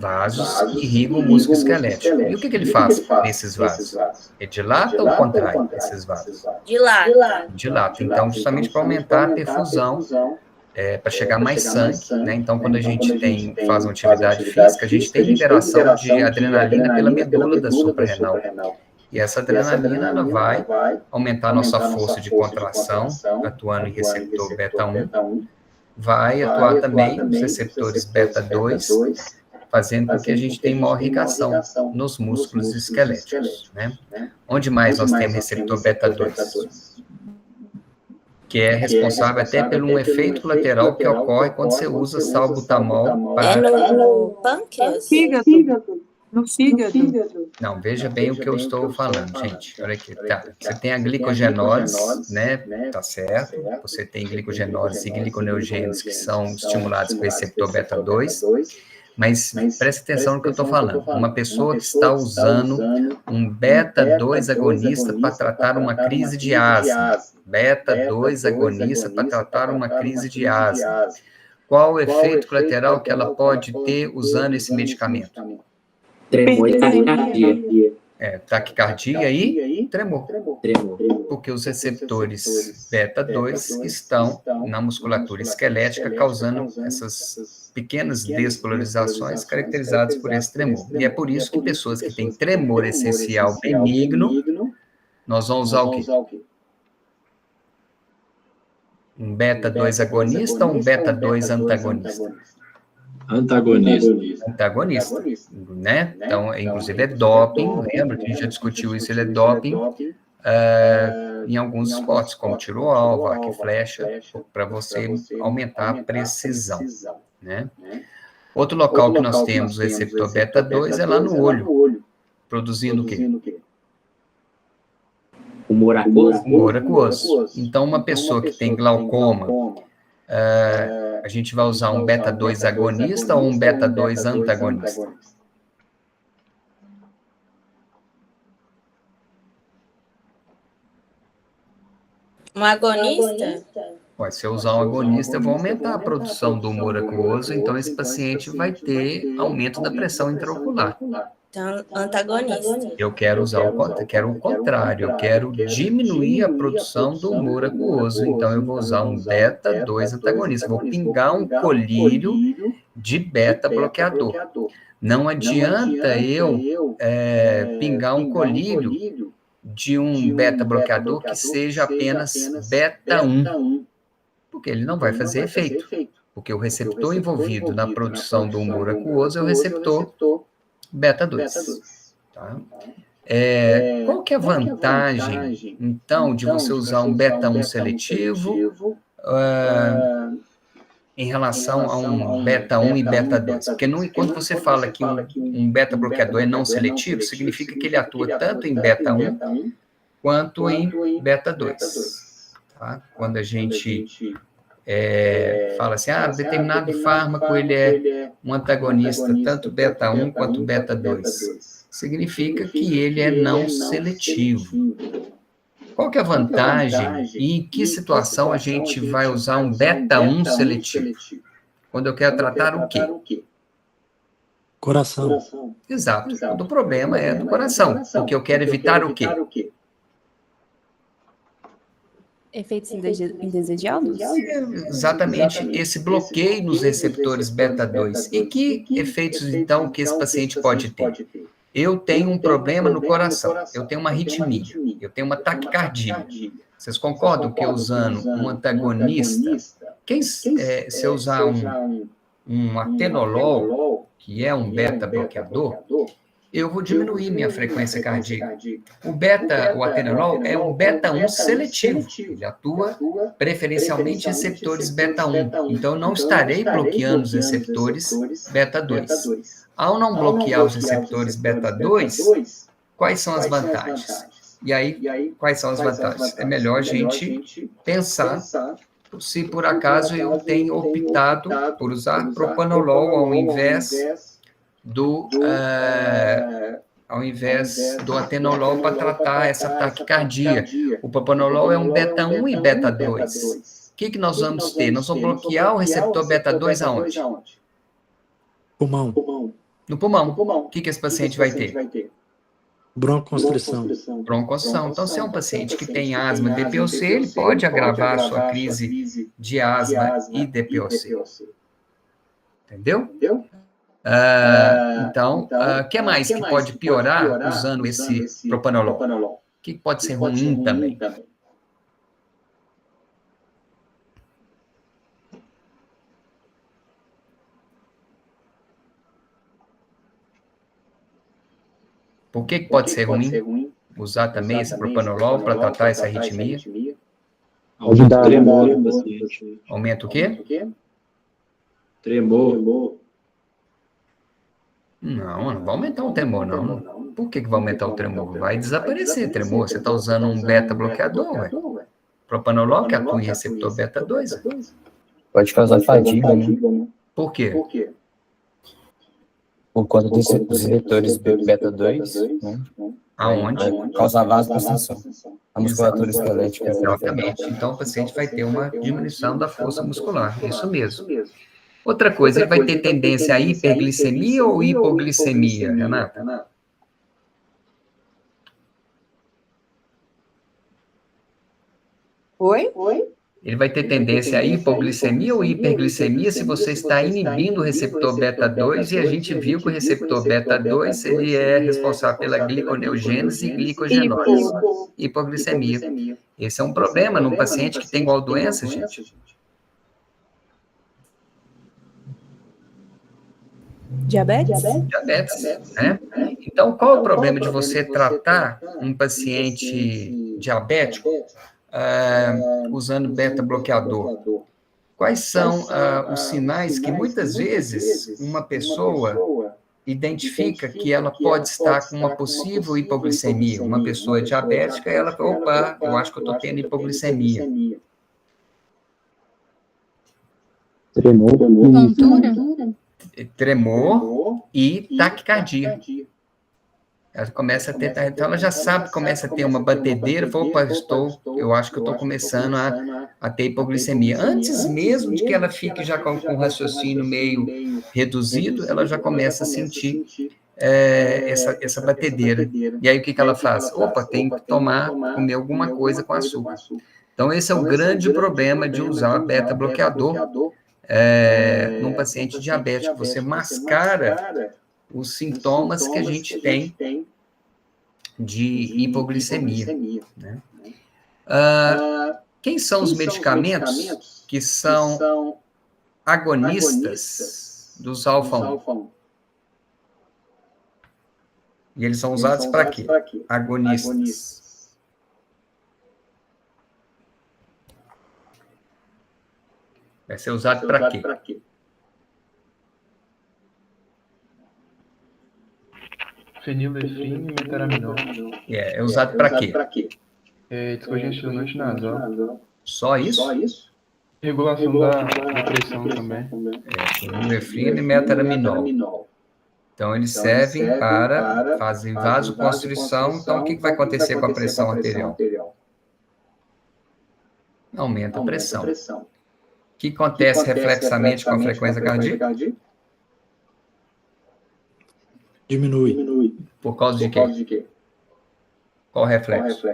vasos que irrigam o músculo esquelético. E o que ele faz nesses vasos? Ele dilata ou contrai esses vasos? Dilata. Dilata. Então, justamente para aumentar a perfusão, para chegar mais sangue, né? Então, quando a gente faz uma atividade física, a gente tem liberação de adrenalina pela medula da suprarrenal. E essa adrenalina, ela vai aumentar a nossa força de contração, atuando em receptor beta-1, vai atuar também nos receptores beta-2, fazendo com que a gente tenha maior irrigação nos músculos esqueléticos, né? Onde mais nós temos receptor beta-2? Que é responsável até por um efeito colateral que ocorre quando você usa salbutamol para... É no pâncreas? No fígado. Não, veja bem o que eu estou falando, gente. Olha aqui, tá. Você tem a glicogenólise, né? Tá certo. Você tem glicogenólise e gliconeogênese que são estimulados pelo receptor beta-2. Mas preste atenção no que eu estou falando. Uma pessoa que está usando um beta-2 agonista para tratar uma crise de asma. Beta-2 agonista para tratar uma crise de asma. Qual o efeito colateral que ela pode ter usando esse medicamento? Tremor e taquicardia. Taquicardia e tremor. Porque os receptores beta-2 estão na musculatura esquelética, causando essas pequenas despolarizações caracterizadas por esse tremor. E é por isso que pessoas que têm tremor essencial benigno, nós vamos usar o quê? Um beta-2 agonista ou um beta-2 antagonista? Antagonista, né? Então, inclusive, é doping, lembra que a gente já discutiu isso, ele é doping em alguns esportes, como tiro ao alvo, arco e flecha, para você aumentar a precisão, né? Outro local que nós temos o receptor beta-2 é lá no olho, produzindo o quê? Humor aquoso. Humor aquoso. Então, uma pessoa que tem glaucoma, a gente vai usar um beta-2 agonista ou um beta-2 antagonista? Um agonista? Se eu usar um agonista, eu vou aumentar a produção do humor aquoso, então esse paciente vai ter aumento da pressão intraocular. Então, antagonista. Eu quero usar o contrário, eu quero diminuir a produção do humor aquoso, então eu vou usar um beta-2 antagonista, vou pingar um colírio de beta-bloqueador. Não adianta eu pingar um colírio de um beta-bloqueador que seja apenas beta-1, porque ele não vai fazer efeito, porque o receptor envolvido na produção do humor aquoso é o receptor beta-2. Tá? Qual que é a vantagem, então, de você usar um beta-1 seletivo em relação a um beta-1 e beta-2? Porque quando você fala que um beta-bloqueador é não seletivo, significa que ele atua tanto em beta-1 quanto em beta-2. Tá? Quando a gente fala assim, determinado fármaco ele é um antagonista, tanto beta-1 quanto beta-2. Significa que ele é não seletivo. Qual que é a vantagem e em que situação a gente vai usar um beta-1 seletivo? Quando eu quero tratar o quê? Coração. Exato. O problema é do coração, porque eu quero evitar o quê? Efeitos indesejados? Exatamente, esse bloqueio nos receptores beta-2. E que efeitos, então, que esse paciente pode ter? Eu tenho um problema no coração, eu tenho uma arritmia, eu tenho uma taquicardia. Vocês concordam que usando um antagonista, se eu usar um atenolol, que é um beta-bloqueador, eu vou diminuir minha frequência cardíaca. O atenolol é um beta-1 seletivo. Ele atua preferencialmente em receptores beta-1. Então, eu não estarei bloqueando os receptores beta-2. Ao não bloquear os receptores beta-2, quais são as vantagens? E aí, quais são as vantagens? É melhor a gente pensar se por acaso eu tenho optado por usar propanolol ao invés do atenolol para tratar essa taquicardia. O propanolol é um beta-1 e beta-2. O que nós vamos ter? Nós vamos bloquear o receptor beta-2 aonde? Pulmão. No pulmão. O que esse paciente vai ter? Broncoconstrição. Broncoconstrição. Então, se é um paciente que tem asma e DPOC, ele pode agravar a sua crise de asma e DPOC. Entendeu? Então, o que mais que pode piorar usando esse propanolol? O que pode ser ruim também? Por que pode ser ruim usar também esse propanolol para tratar essa arritmia? Aumenta o tremor no paciente. Aumenta o quê? Tremor. Não vai aumentar o tremor, não. Por que vai aumentar o tremor? Vai desaparecer o tremor. Você está usando um beta-bloqueador, ué. Propanolol que atua em receptor beta-2. Pode causar fadiga, né? Por quê? Por conta dos receptores beta-2, né? Aonde? Vai causar vasoconstrição. A musculatura esquelética. Exatamente. Então, o paciente vai ter uma diminuição da força muscular. Isso mesmo. Outra coisa, ele vai ter tendência a hiperglicemia ou hipoglicemia, Renata? Oi? Ele vai ter tendência a hipoglicemia ou hiperglicemia se você está inibindo o receptor beta-2, e a gente viu que o receptor beta-2 ele é responsável pela gliconeogênese e glicogenólise. Hipoglicemia. Esse é um problema num paciente que tem igual doença, gente. Diabetes? Diabetes, né? Então, qual é o problema de você tratar um paciente diabético usando beta-bloqueador? Quais são os sinais que, muitas vezes, uma pessoa identifica que ela pode estar com uma possível hipoglicemia? Uma pessoa diabética, ela fala, opa, eu acho que eu estou tendo hipoglicemia. Tremor e taquicardia. Ela começa a ter, então ela já sabe, começa a ter uma batedeira, fala, opa, eu acho que eu estou começando a ter hipoglicemia. Antes mesmo de que ela fique já com o raciocínio meio reduzido, ela já começa a sentir essa batedeira. E aí o que ela faz? Opa, tem que comer alguma coisa com açúcar. Então esse é o grande problema de usar beta-bloqueador num paciente diabético. Você mascara os sintomas que a gente tem de hipoglicemia. Né? Quem são os medicamentos que são agonistas dos alfa-1? E eles são usados para quê? Agonistas. Vai ser usado para quê? Fenilefrina e metaraminol. É usado para quê? Descongestionante nasal. Só isso? Regulação da pressão também. Fenilefrina e metaraminol. Então, eles servem para fazer vasoconstrição. Então, o que vai acontecer com a pressão arterial? Aumenta a pressão. O que acontece reflexamente com a frequência cardíaca? Diminui. Por causa de quê? Qual reflexo?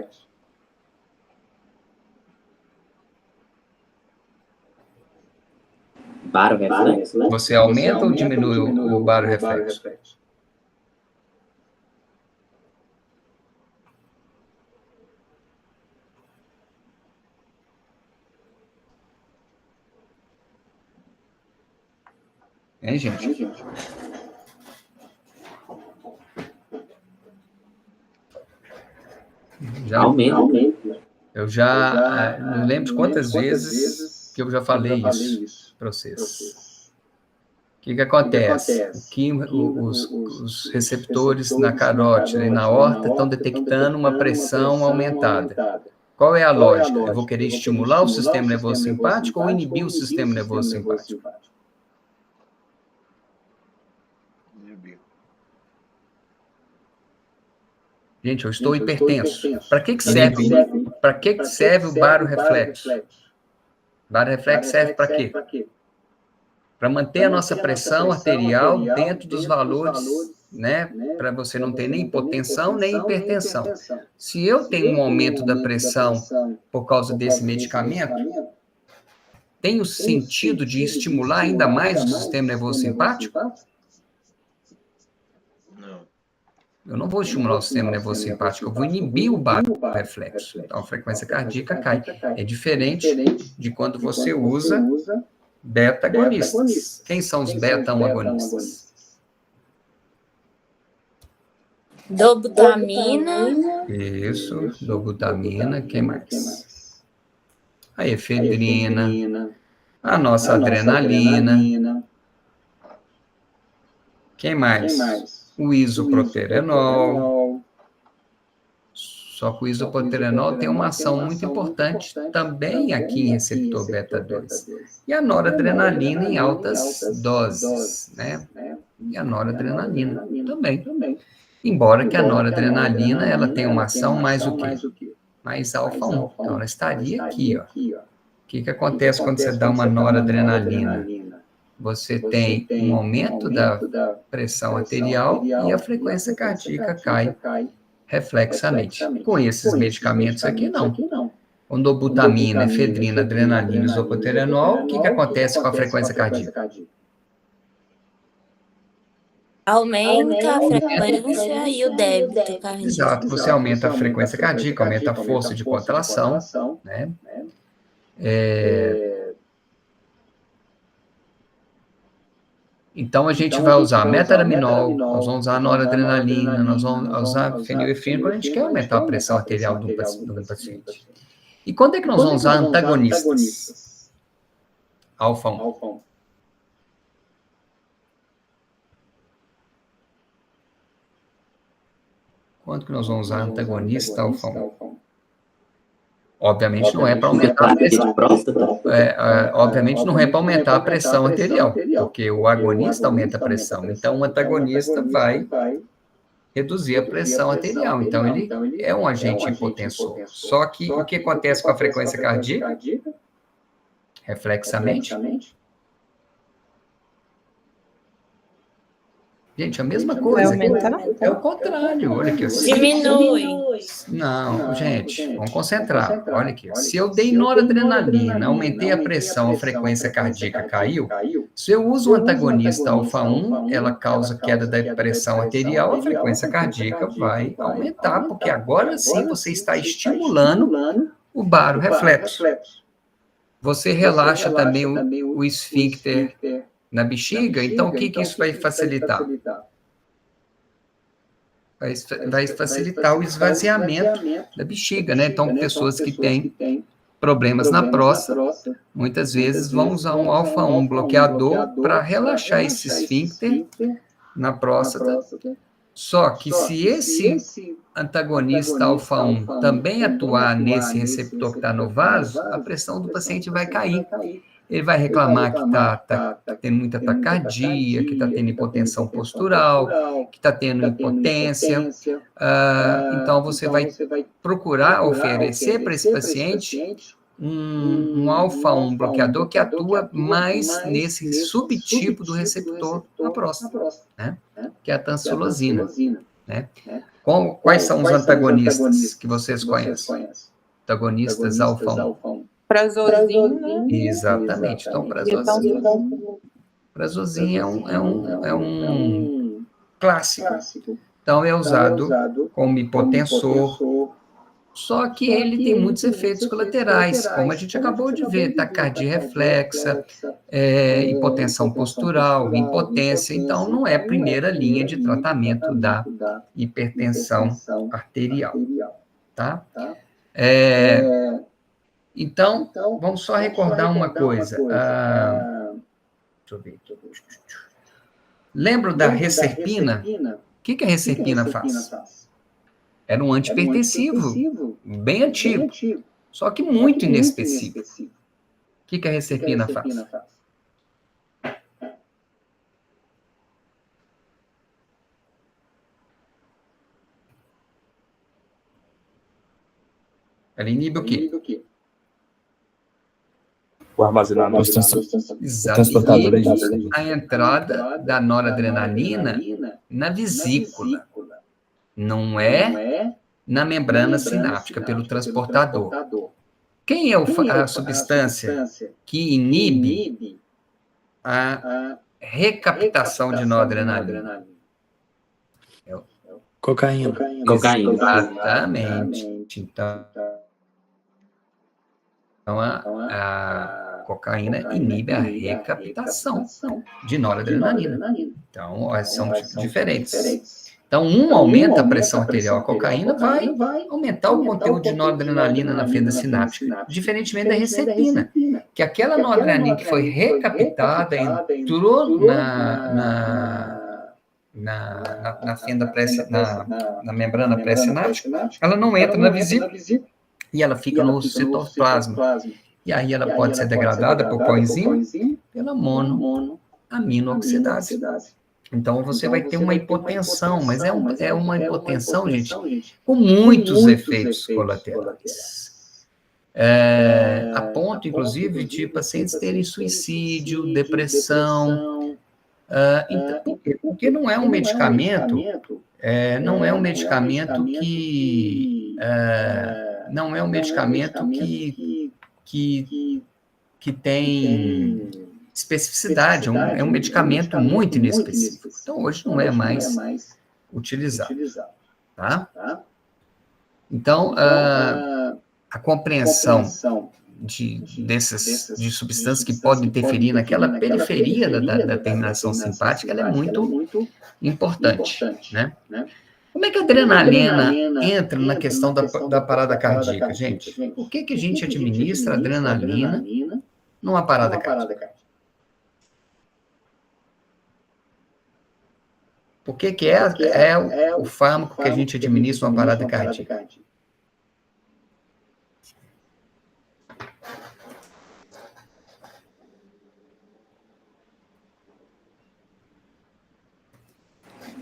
Baroreflexo, né? Você aumenta ou diminui o baroreflexo? Hein, gente? Aumenta. Eu já não lembro de quantas vezes que eu já falei isso para vocês. O que acontece? Os receptores na carótida e na aorta estão detectando uma pressão aumentada. Qual é a lógica? Eu vou querer estimular o sistema nervoso simpático ou inibir o sistema nervoso simpático? Gente, eu estou hipertenso. Para que serve o baroreflexo? Baroreflexo serve para quê? para manter a nossa pressão arterial dentro dos valores, né? Para você não ter nem hipotensão, nem hipertensão. Se eu tenho um aumento da pressão por causa desse medicamento, tem o sentido de estimular ainda mais o sistema nervoso simpático? Eu não vou estimular o sistema nervoso simpático, eu vou inibir o baroreflexo. Então, a frequência cardíaca cai. É diferente de quando você usa beta-agonistas. Quem são os beta-agonistas? Dobutamina. Isso, dobutamina, quem mais? A efedrina, a nossa adrenalina. Quem mais? O isoproterenol. Só que o isoproterenol tem uma ação muito importante também aqui em receptor beta-2. E a noradrenalina em altas doses, né? E a noradrenalina também. Embora que a noradrenalina, ela tenha uma ação mais o quê? Mais alfa-1. Então, ela estaria aqui, ó. O que acontece quando você dá uma noradrenalina? Você tem um aumento da pressão arterial e a frequência cardíaca cai reflexamente. Com esses medicamentos aqui, não. Com dobutamina, efedrina, adrenalina, isoproterenol, o que acontece com a frequência cardíaca? Aumenta a frequência e o débito cardíaco. Exato, você aumenta a frequência cardíaca, aumenta a força de contração, né? Então, a gente vai usar metaraminol, nós vamos usar noradrenalina, nós vamos usar fenilefrina quando a gente quer aumentar a pressão arterial do paciente. E quando é que nós vamos usar antagonistas? Alfa-1. Quando que nós vamos usar antagonista alfa-1? Obviamente não é para aumentar a pressão. Obviamente não é para aumentar a pressão arterial, porque o agonista aumenta a pressão. Então, o antagonista vai reduzir a pressão arterial. Então, ele é um agente hipotensor. Só que o que acontece com a frequência cardíaca? Reflexamente. Gente, a mesma coisa. É o contrário. Olha aqui. Diminui. Não, gente, vamos concentrar. Olha aqui. Se eu dei noradrenalina, aumentei a pressão, a frequência cardíaca caiu. Se eu uso um antagonista alfa-1, ela causa queda da pressão arterial, a frequência cardíaca vai aumentar, porque agora sim você está estimulando o baroreflexo. Você relaxa também o esfíncter na bexiga, então o que isso vai facilitar? Vai facilitar o esvaziamento da bexiga, né? Então, pessoas que têm problemas na próstata, muitas vezes vão usar um alfa-1 bloqueador para relaxar esse esfíncter na próstata. Só que se esse antagonista alfa-1 também atuar nesse receptor que está no vaso, a pressão do paciente vai cair. Ele vai reclamar que está tendo muita taquicardia, que está tendo hipotensão postural, que está tendo impotência. Então, você vai procurar oferecer para esse paciente um alfa-1 bloqueador que atua mais nesse subtipo do receptor na próstata, né? Que é a tansulosina. Né? Quais são os antagonistas que vocês conhecem? Antagonistas alfa-1. Prazosina. Exatamente. Então, prazosina é um clássico. Então, é usado como hipotensor, só que ele tem muitos efeitos colaterais, como a gente acabou de ver, taquicardia reflexa, hipotensão postural, impotência. Então, não é primeira linha de tratamento da hipertensão arterial, tá? Então, vamos só recordar uma coisa. Deixa eu ver. Lembra da reserpina? O que a reserpina faz? Era um antihipertensivo bem antigo, só que muito inespecífico. O que a reserpina faz? Ela inibe o quê? O armazenamento. Exato. Transportador E de sangue. a entrada da noradrenalina na vesícula, não é na membrana sináptica, pelo transportador. Quem é a substância que inibe a recaptação de noradrenalina? Cocaína. Cocaína. Exatamente. Então, a cocaína inibe a recaptação de noradrenalina. Então, são diferentes. Então, um aumenta a pressão arterial, a cocaína vai aumentar o conteúdo de noradrenalina na fenda sináptica, diferentemente da recepina, que aquela noradrenalina que foi recaptada, entrou na fenda na membrana pré-sináptica, ela não entra na vesícula e ela fica no citoplasma. E aí ela pode ser degradada por coenzima pela monoaminooxidase. Então, você vai ter uma hipotensão, mas é uma hipotensão, gente, com muitos efeitos colaterais. A ponto, inclusive, de pacientes terem suicídio, depressão. Então, por quê? Porque não é um medicamento, que tem especificidade, é um medicamento muito inespecífico. Então, hoje não é mais utilizado. Tá? Então, a compreensão de substâncias que podem interferir naquela periferia da terminação simpática, ela é muito importante, né? Como é que a adrenalina entra na questão da parada cardíaca, gente? Por que a gente administra adrenalina numa parada cardíaca? Por que é o fármaco que a gente administra numa parada cardíaca?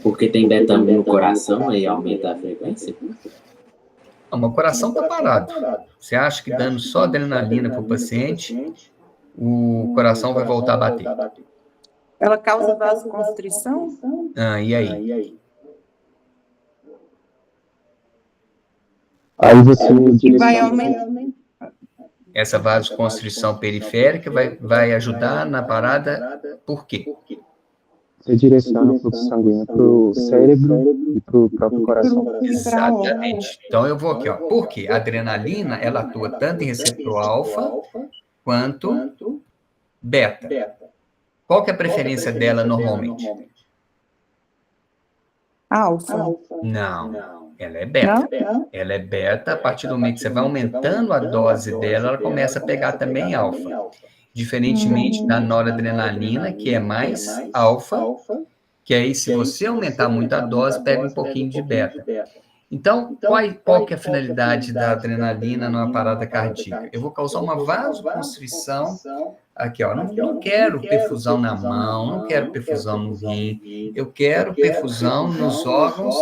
Porque tem beta-1 no coração e aumenta a frequência? Não, mas o coração está parado. Você acha que dando só adrenalina para o paciente, o coração vai voltar a bater? Ela causa vasoconstrição? E aí? Aí você E vai aumentar. Essa vasoconstrição periférica vai ajudar na parada, por quê? Você direciona o fluxo sanguíneo para o cérebro e para o próprio coração. Exatamente. Então, eu vou aqui, ó. Por quê? A adrenalina, ela atua tanto em receptor alfa quanto beta. Qual que é a preferência dela normalmente? Alfa. Não, ela é beta. Ela é beta, a partir do momento que você vai aumentando a dose dela, ela começa a pegar também alfa. Diferentemente da noradrenalina, que é mais alfa, que aí se você aumentar muito a dose, pega um pouquinho de beta. Então, qual que é a finalidade da adrenalina numa parada cardíaca? Eu vou causar uma vasoconstrição aqui, ó. Não quero perfusão na mão, não quero perfusão no rim, eu quero perfusão nos órgãos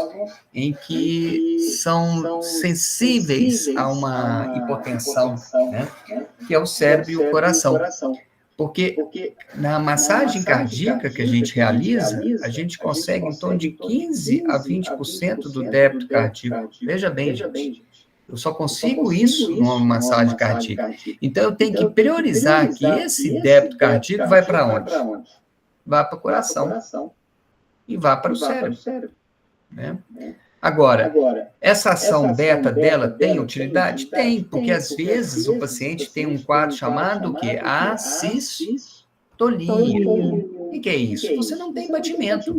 em que são sensíveis a uma hipotensão, né? Que é o cérebro e o coração. Porque na massagem cardíaca que a gente realiza, a gente consegue em torno de 15 a 20% do débito cardíaco. Veja bem, gente. Eu só consigo isso numa massagem cardíaca. Então, eu tenho que priorizar que esse débito cardíaco vai para onde? Vai para o coração e vai para o cérebro. Né? Agora, essa ação beta dela tem utilidade? Tem, porque às vezes o paciente tem um quadro chamado o quê? Assistolia. O que é isso? Você não tem batimento.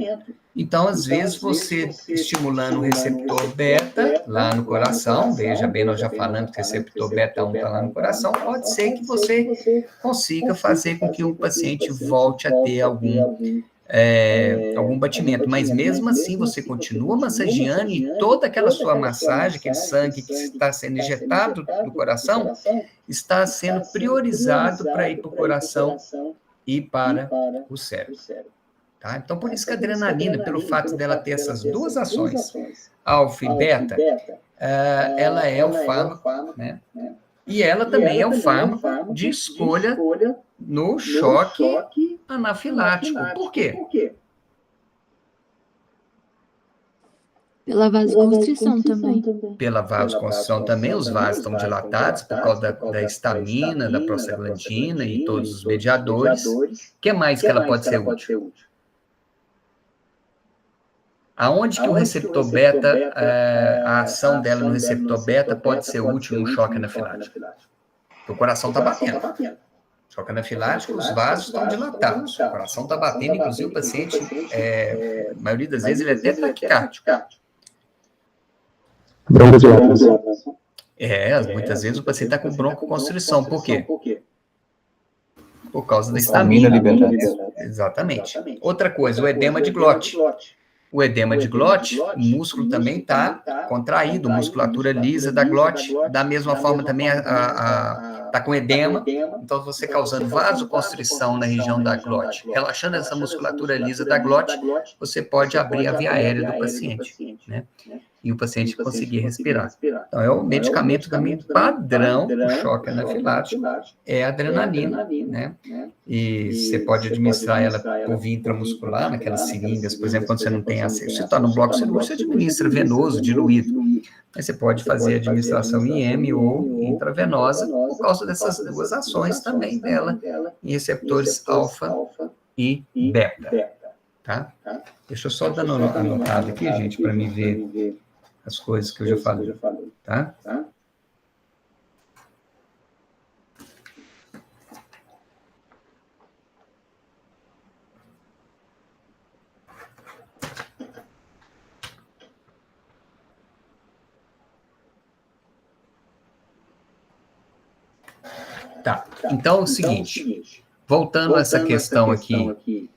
Então, às vezes, você estimulando o receptor beta lá no coração, veja bem, nós já falamos que o receptor beta 1 está lá no coração, pode ser que você consiga fazer com que o paciente volte a ter algum batimento, mas mesmo assim você continua massageando e toda aquela sua massagem, aquele sangue que está sendo injetado do coração, está sendo priorizado para ir para o coração e para o cérebro. Tá? Então, por isso que a adrenalina, pelo fato dela ter essas duas ações, alfa e beta, ela é o fármaco, né, E ela também é o fármaco de escolha no choque anafilático. Por quê? Pela vasoconstrição também. Pela vasoconstrição também, os vasos estão dilatados por causa da histamina, da prostaglandina e todos os mediadores. O que mais que ela pode ser útil? Aonde que o receptor beta, a ação dela no receptor beta pode ser útil no choque anafilático? Porque o coração está batendo. Choque anafilático, os vasos estão dilatados. O coração está batendo, inclusive o paciente, a maioria das vezes, ele é até taquicárdico. Broncodilatação. Muitas vezes o paciente está com broncoconstrição. Por quê? Por causa da histamina. Exatamente. Outra coisa, o edema de glote. O edema de glote, o músculo também está contraído, musculatura lisa da glote, da mesma forma também está com edema, então você causando vasoconstrição na região da glote, relaxando essa musculatura lisa da glote, você pode abrir a via aérea do paciente, né? E o paciente conseguir respirar. Então, é o medicamento também padrão do choque anafilático, é a adrenalina, né? E você pode administrar ela por via intramuscular, naquelas seringas, por exemplo, quando você não tem acesso. Se está no bloco cirúrgico, você administra venoso, diluído. Mas você pode fazer administração IM ou intravenosa, por causa dessas duas ações também dela, em receptores alfa e beta. Tá? Deixa eu só dar uma anotada aqui, gente, para me ver as coisas que eu já falei, tá? Tá, então é o seguinte, voltando a essa questão aqui,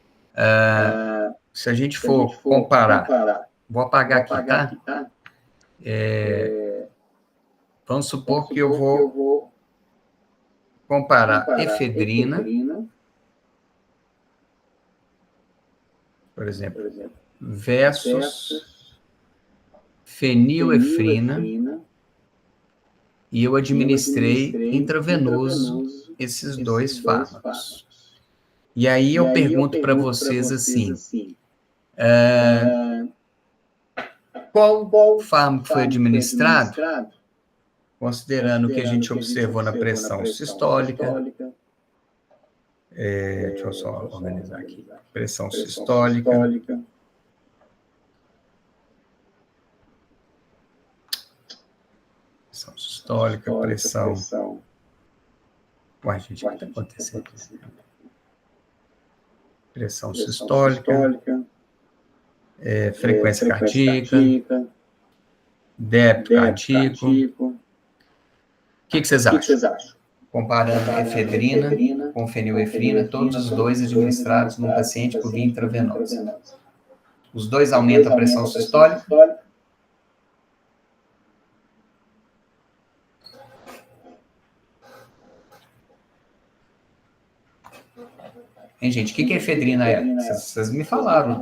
se a gente for comparar, vou apagar aqui, tá? Vamos supor que eu vou comparar efedrina, por exemplo, versus fenilefrina, e eu administrei intravenoso esses dois fármacos. E aí eu pergunto para vocês assim, qual fármaco foi administrado, considerando o que a gente observou na pressão sistólica, deixa eu só organizar aqui, pressão sistólica, pressão. Uai, gente, o que está acontecendo aqui? Pressão sistólica, frequência cardíaca, débito cardíaco. O que vocês acham? Comparando efedrina com fenilefrina, todos os dois administrados num paciente por via intravenosa. Os dois aumentam a pressão sistólica. Hein, gente, o que a efedrina é? Vocês me falaram.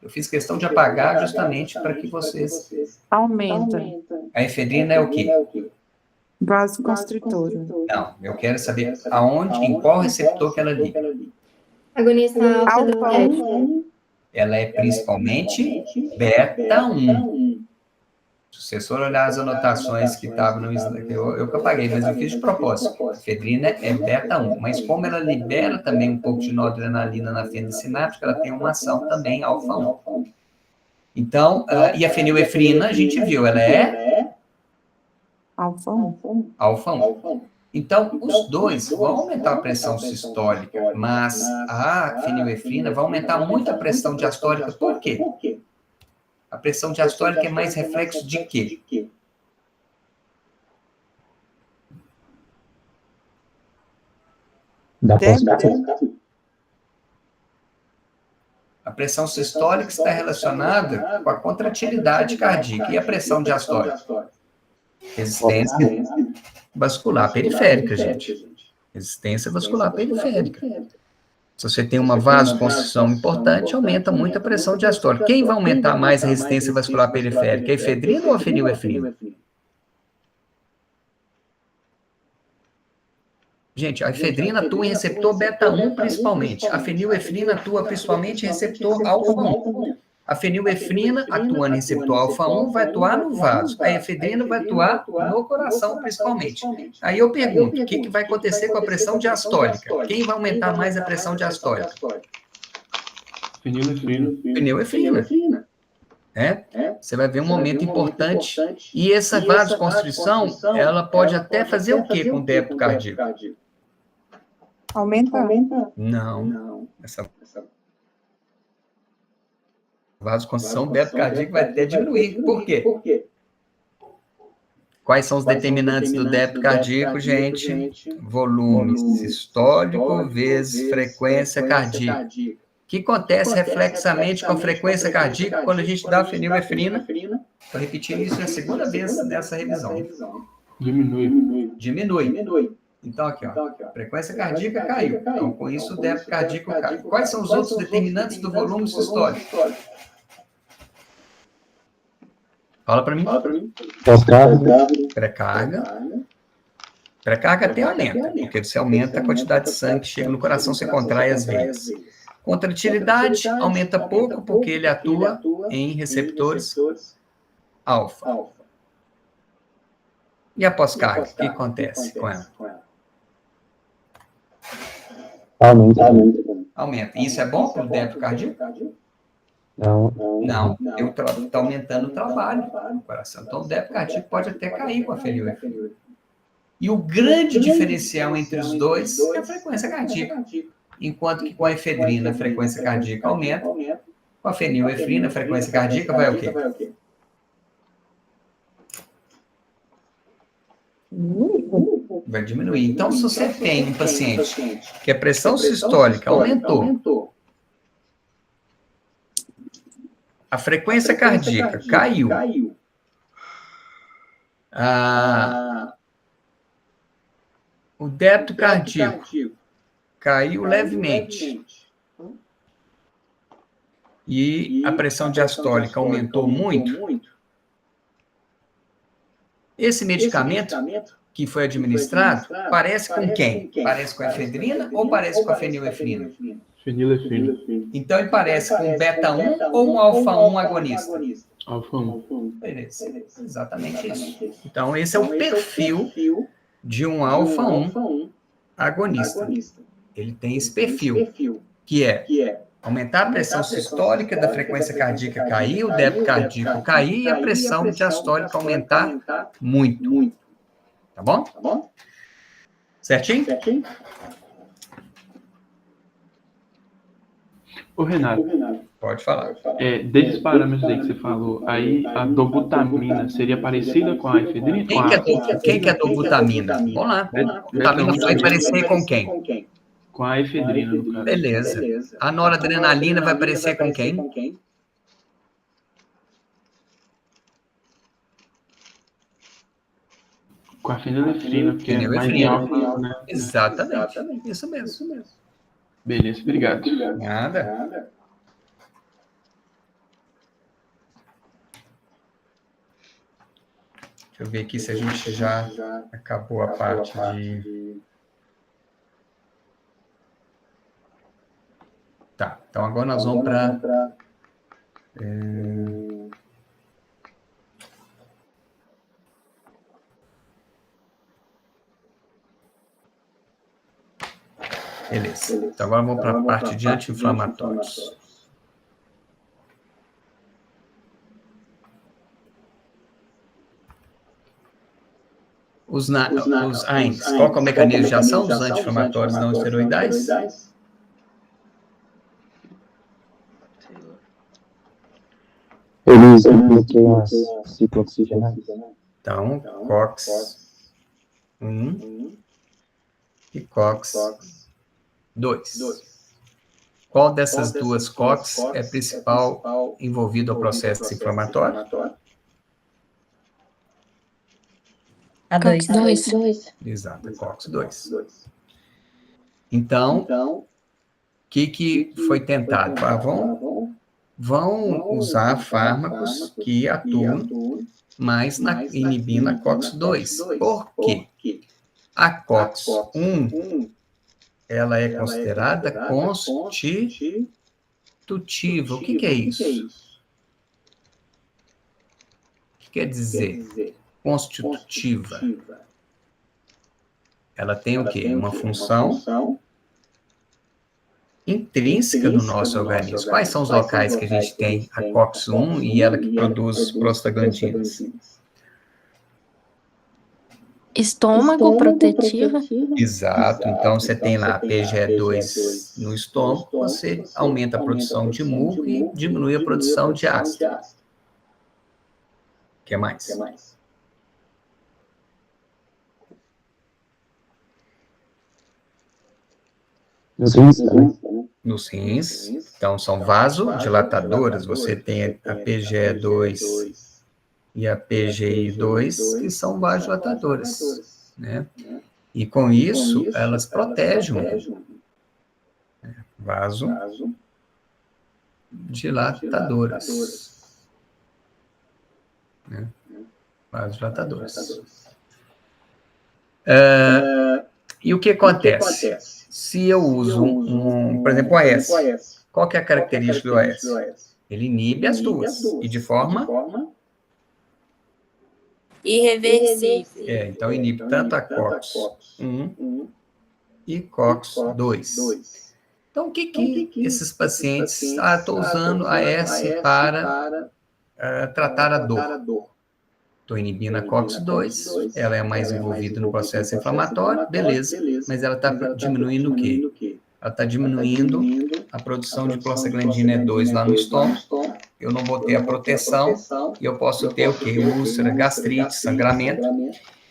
Eu fiz questão de apagar justamente para que vocês... Aumenta. A efedrina é o quê? Vasoconstritora. Não, eu quero saber aonde, em qual receptor que ela liga. Agonista alfa-1. Ela é principalmente beta 1. Se vocês forem olhar as anotações que estavam no slide, eu que apaguei, mas eu fiz de propósito. A efedrina é beta 1, mas como ela libera também um pouco de noradrenalina na fenda sináptica, ela tem uma ação também alfa 1. Então, e a fenilefrina, a gente viu, ela é Alfa 1. alfa 1. Então, os dois vão aumentar a pressão sistólica, mas a fenilefrina vai aumentar muito a pressão diastólica. Por quê? A pressão diastólica é mais reflexo de quê? Da A pressão sistólica está relacionada com a contratilidade cardíaca. E a pressão diastólica? Resistência vascular periférica, gente. Resistência vascular periférica. Se você tem uma vasoconstrição importante, aumenta muito a pressão diastólica. Quem vai aumentar mais a resistência vascular periférica? A efedrina ou a fenilefrina? Gente, a efedrina atua em receptor beta-1 principalmente. A fenilefrina atua principalmente em receptor alfa-1. A fenilefrina, atuando em receptor alfa-1, vai atuar no vaso. A efedrina vai atuar no coração, principalmente. Aí eu pergunto, o que vai acontecer com a pressão diastólica? Quem vai aumentar mais a pressão diastólica? Fenilefrina. Fenilefrina. Você vai ver um momento importante. E essa vasoconstrição, ela pode até fazer o quê com o débito cardíaco? Aumenta? Não. Essa vasoconstrição, o débito cardíaco vai até diminuir. Por quê? Quais são os determinantes do débito cardíaco, gente? Volume sistólico vezes frequência cardíaca. O que acontece reflexamente com a frequência cardíaca quando a gente dá fenilefrina? Estou repetindo isso a segunda vez nessa revisão. Diminui. Então, aqui, ó, frequência cardíaca caiu. Então, com isso, o débito cardíaco cai. Quais são os outros determinantes do volume sistólico? Fala para mim. Pré-carga. Pré-carga até aumenta, porque você aumenta a quantidade de sangue que chega no coração, você contrai as veias. Contratilidade aumenta pouco, porque ele atua em receptores alfa. E a pós-carga, o que acontece com ela? Aumenta. Isso é bom para o débito cardíaco? Não, está aumentando o trabalho no coração. Então, o débito cardíaco pode até cair com a fenilefrina. E o grande diferencial entre os dois é a frequência cardíaca. Enquanto que com a efedrina a frequência cardíaca aumenta, com a fenilefrina a frequência cardíaca vai o quê? Vai diminuir. Então, se você tem um paciente que a pressão sistólica aumentou, a frequência cardíaca caiu, o débito cardíaco caiu levemente e a pressão diastólica aumentou muito, esse medicamento que foi administrado parece com quem? Parece com a efedrina ou parece com a fenilefrina? Fenilefrina. Então, ele parece com um beta-1 ou um alfa-1 agonista? Alfa-1. Beleza. Exatamente isso. Então, esse é o perfil de um alfa-1 agonista. Ele tem esse perfil, que é aumentar a pressão sistólica da frequência cardíaca cair, o débito cardíaco cair e a pressão diastólica aumentar muito. Tá bom? Certinho? Ô, Renato, Pode falar. desses parâmetros aí que você falou, aí a dobutamina seria parecida com a efedrina? Quem que é dobutamina? Vamos lá. Dobutamina vai parecer com quem? Com a efedrina, no caso. Beleza. A noradrenalina vai parecer com quem? Com a fenilefrina, porque é mais em alfa, né? Exatamente. Isso mesmo. Beleza, obrigado. Nada. Deixa eu ver aqui se a gente já acabou a parte de... Tá, então agora nós vamos para... Beleza. Então agora vamos para a parte de anti-inflamatórios. Os AINES, qual que é o mecanismo de ação dos anti-inflamatórios não esteroidais? Eles bloqueiam as ciclooxigenases. Então, COX-1 e COX-2. Qual dessas duas COX é principal envolvido ao processo inflamatório? A 2. Exato, COX-2. Então, o que foi tentado? Vão usar fármacos que atuam mais inibindo a COX-2. Por quê? A COX-1, ela é considerada constitutiva. O que é isso? O que quer dizer constitutiva? Ela tem o quê? Uma função intrínseca do nosso organismo. Quais são os locais que a gente tem a COX-1 e ela que produz prostaglandinas? Estômago protetiva. Exato. Então, você tem lá PGE2 no estômago, você aumenta a produção de muco e diminui a produção de ácido. O que mais? Nos rins, né? Nos rins. Então, são vasodilatadoras. Você tem a PGE2 e a PGI2, que são vasodilatadoras, né? E com isso, elas protegem vasodilatadoras. Né? Vasodilatadoras. E o que acontece? Se eu uso, por exemplo, o AS, qual que é a característica do AS? Ele inibe as duas, e de forma... Irreversível. Então inibe tanto a COX-1 e COX-2. Então, o que esses pacientes... estou usando AS para tratar a dor. Estou inibindo a COX-2, ela é mais envolvida no processo inflamatório, beleza, mas ela está diminuindo o quê? Ela está diminuindo a produção de prostaglandina E2 lá no estômago, eu não vou ter a proteção, e eu posso ter o quê? Úlcera, gastrite, sangramento,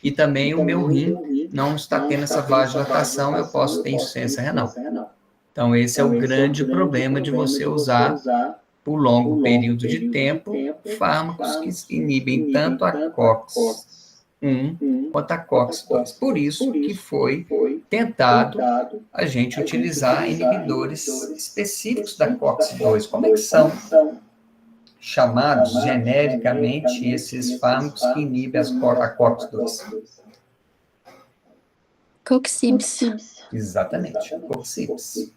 e também o meu rim não está tendo essa vasodilatação, eu posso ter insuficiência renal. Então, esse é o grande problema de você usar por longo período de tempo, fármacos que inibem tanto a COX-1 quanto a COX-2. Por isso que foi tentado a gente utilizar inibidores específicos da COX-2. Como é que são chamados genericamente esses fármacos que inibem a COX-2? Coxibs. Exatamente, COX-2.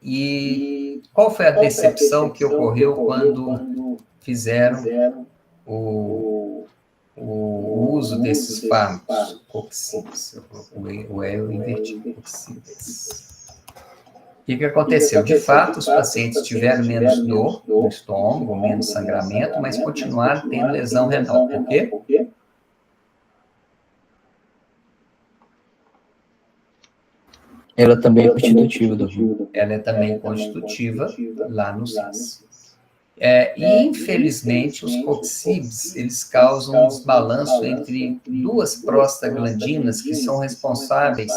E qual foi a decepção que ocorreu quando fizeram o uso desses fármacos? COX-2, o E eu inverti, COX-2. O que aconteceu? De fato, os pacientes tiveram menos dor no estômago, menos sangramento, mas continuaram tendo lesão renal. Por quê? Ela também é constitutiva do rim. Ela é também constitutiva lá nos rins. E, infelizmente, os COX-2, eles causam um desbalanço entre duas prostaglandinas que são responsáveis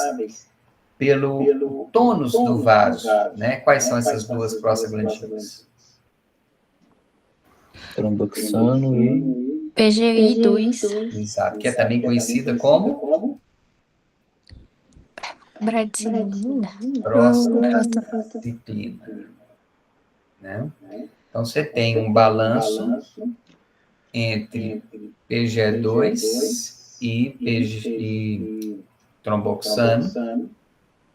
pelo tônus do vaso, né? Quais são essas duas prostaglandinas? Tromboxano e... PGI2. Exato, que é também conhecida como... Bradicina. Prostaciclina, né? Então, você tem um balanço entre PGE2 e tromboxano,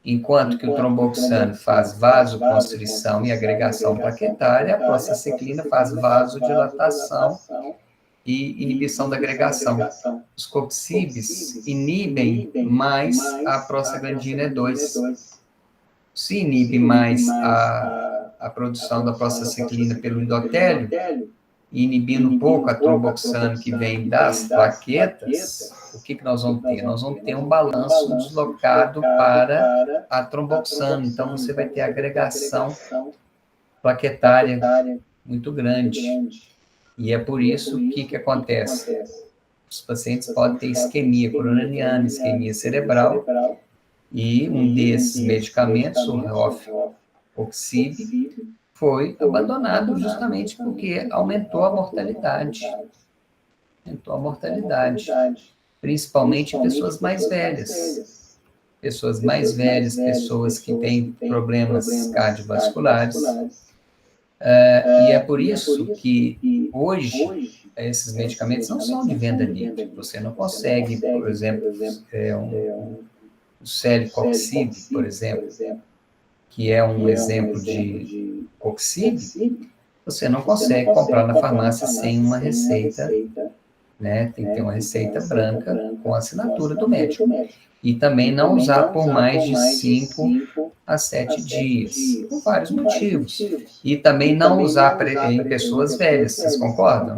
enquanto que o tromboxano faz vasoconstrição e agregação plaquetária, a prostaciclina faz vasodilatação e inibição da agregação. Os COX-2 inibem mais a prostaglandina E2. Se inibe mais a produção da prostaciclina pelo endotélio, inibindo um pouco a tromboxano que vem das plaquetas, o que nós vamos ter? Nós vamos ter um balanço deslocado para a tromboxano. Então, você vai ter agregação plaquetária muito grande. E é por isso que acontece. Os pacientes podem ter isquemia coronariana, isquemia cerebral, e um desses medicamentos, o Rof-Oxib, foi abandonado justamente porque aumentou a mortalidade. Aumentou a mortalidade, principalmente em pessoas mais velhas. Pessoas mais velhas, pessoas que têm problemas cardiovasculares, E é por isso que hoje esses medicamentos não são de venda livre. Você não consegue, por exemplo, o celecoxib, por exemplo, que é um exemplo de coxib, você não consegue comprar na farmácia sem uma receita, né? Tem que ter uma receita branca com a assinatura do médico. E também não usar por mais de 5 a 7 dias, por vários motivos. E também não usar em pessoas velhas, vocês concordam?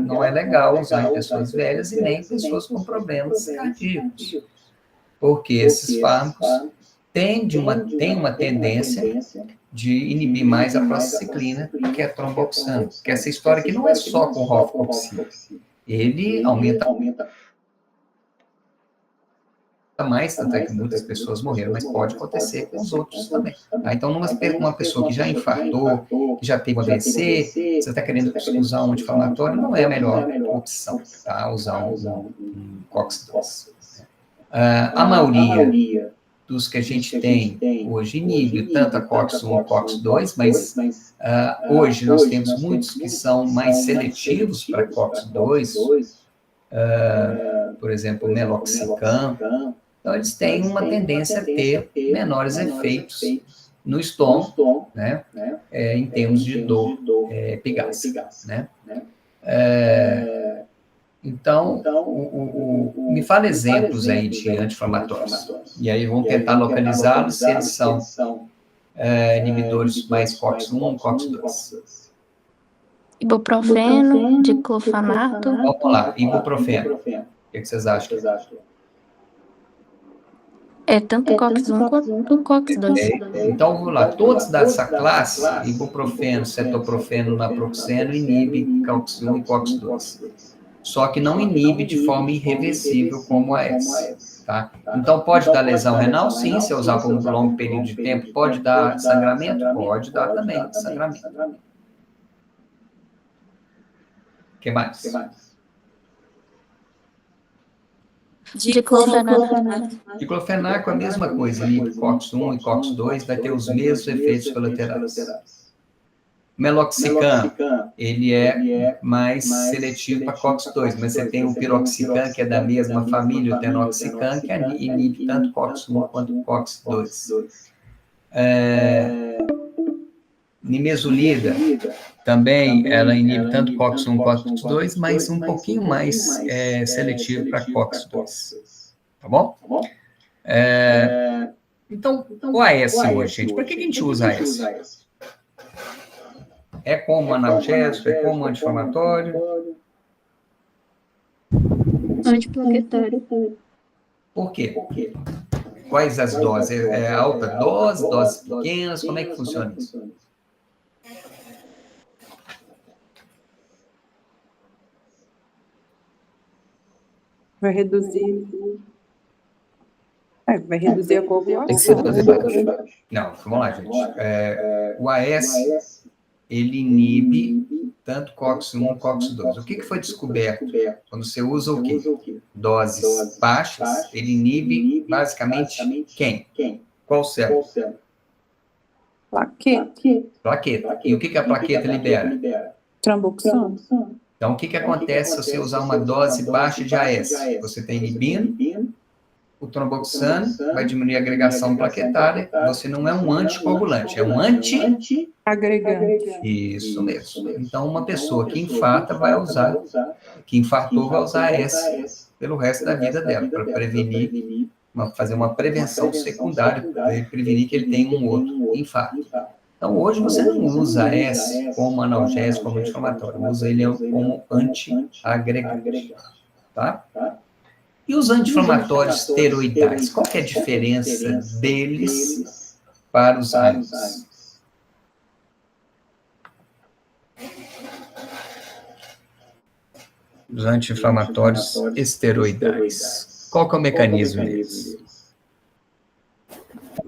Não é legal usar em pessoas velhas e nem em pessoas com problemas cardíacos. Porque esses fármacos têm uma tendência de inibir mais a prostacyclina, que é tromboxano. Que essa história aqui não é só com o rofuoxib. Ele aumenta mais, tanto é que muitas pessoas morreram, mas pode acontecer com os outros também. Tá? Então, uma pessoa que já infartou, que já teve AVC, você está querendo usar um anti-inflamatório, não é a melhor opção, tá? Usar um COX-2. A maioria dos que a gente tem hoje inibe tanto a COX-1 e COX-2, mas hoje nós temos muitos que são mais seletivos para COX-2, por exemplo, o meloxicam. Então, eles têm uma tendência a ter menores efeitos no estômago, né, em termos de dor epigástrica, né? Então, me fala exemplos aí de anti-inflamatórios. E aí vamos tentar localizá-los se eles são inibidores mais COX-1 ou COX-2. Ibuprofeno, diclofenaco. Vamos lá, ibuprofeno. O que vocês acham? É tanto COX-1 quanto COX-2. Então, vamos lá. Todos dessa classe, ibuprofeno, cetoprofeno, naproxeno, inibe COX-1 e COX-2. Só que não inibe de forma irreversível como a AS. Tá? Então, pode dar lesão renal? Sim, se usar por um longo período de tempo. Pode dar sangramento? Pode dar também sangramento. O que mais? Diclofenaco é a mesma coisa. COX-1 e COX-2 vai ter os mesmos efeitos colaterais. Meloxicam, ele é mais seletivo para COX-2, mas você tem o piroxicam, que é da mesma família, o tenoxicam, que inibe tanto COX-1 quanto COX-2. Nimesulida, também ela inibe tanto COX-1 quanto COX-2, mas um pouquinho mais seletivo para COX-2. Tá bom? Então, o AS hoje, gente, para que a gente usa AS? É como analgésico, é como anti-inflamatório? Antiplaquetário. Por quê? Quais as doses? É alta dose, doses pequenas? Como é que funciona isso? Vai reduzir. Vai reduzir a coagulação. Tem que ser dose baixa. Não, vamos lá, gente. O AS, ele inibe tanto COX-1 quanto COX-2. O que foi descoberto? Quando você usa o quê? Doses baixas, ele inibe basicamente quem? Qual célula? Plaqueta. E o que a plaqueta libera? Tromboxano. Então, o que acontece se você usar uma dose baixa de AS? Você está inibindo o tromboxano, vai diminuir a agregação plaquetária, você não é um anticoagulante, é um Agregante. Isso mesmo. Então, uma pessoa que infartou vai usar AS pelo resto da vida dela, para prevenir, fazer uma prevenção secundária, para prevenir que ele tenha um outro infarto. Então, hoje você não usa AS como analgésico, como anti-inflamatório, usa ele como anti-agregante. Tá? E os anti-inflamatórios esteroidais, qual que é a diferença deles para os AINES? Os anti-inflamatórios esteroidais. Qual que é o mecanismo deles?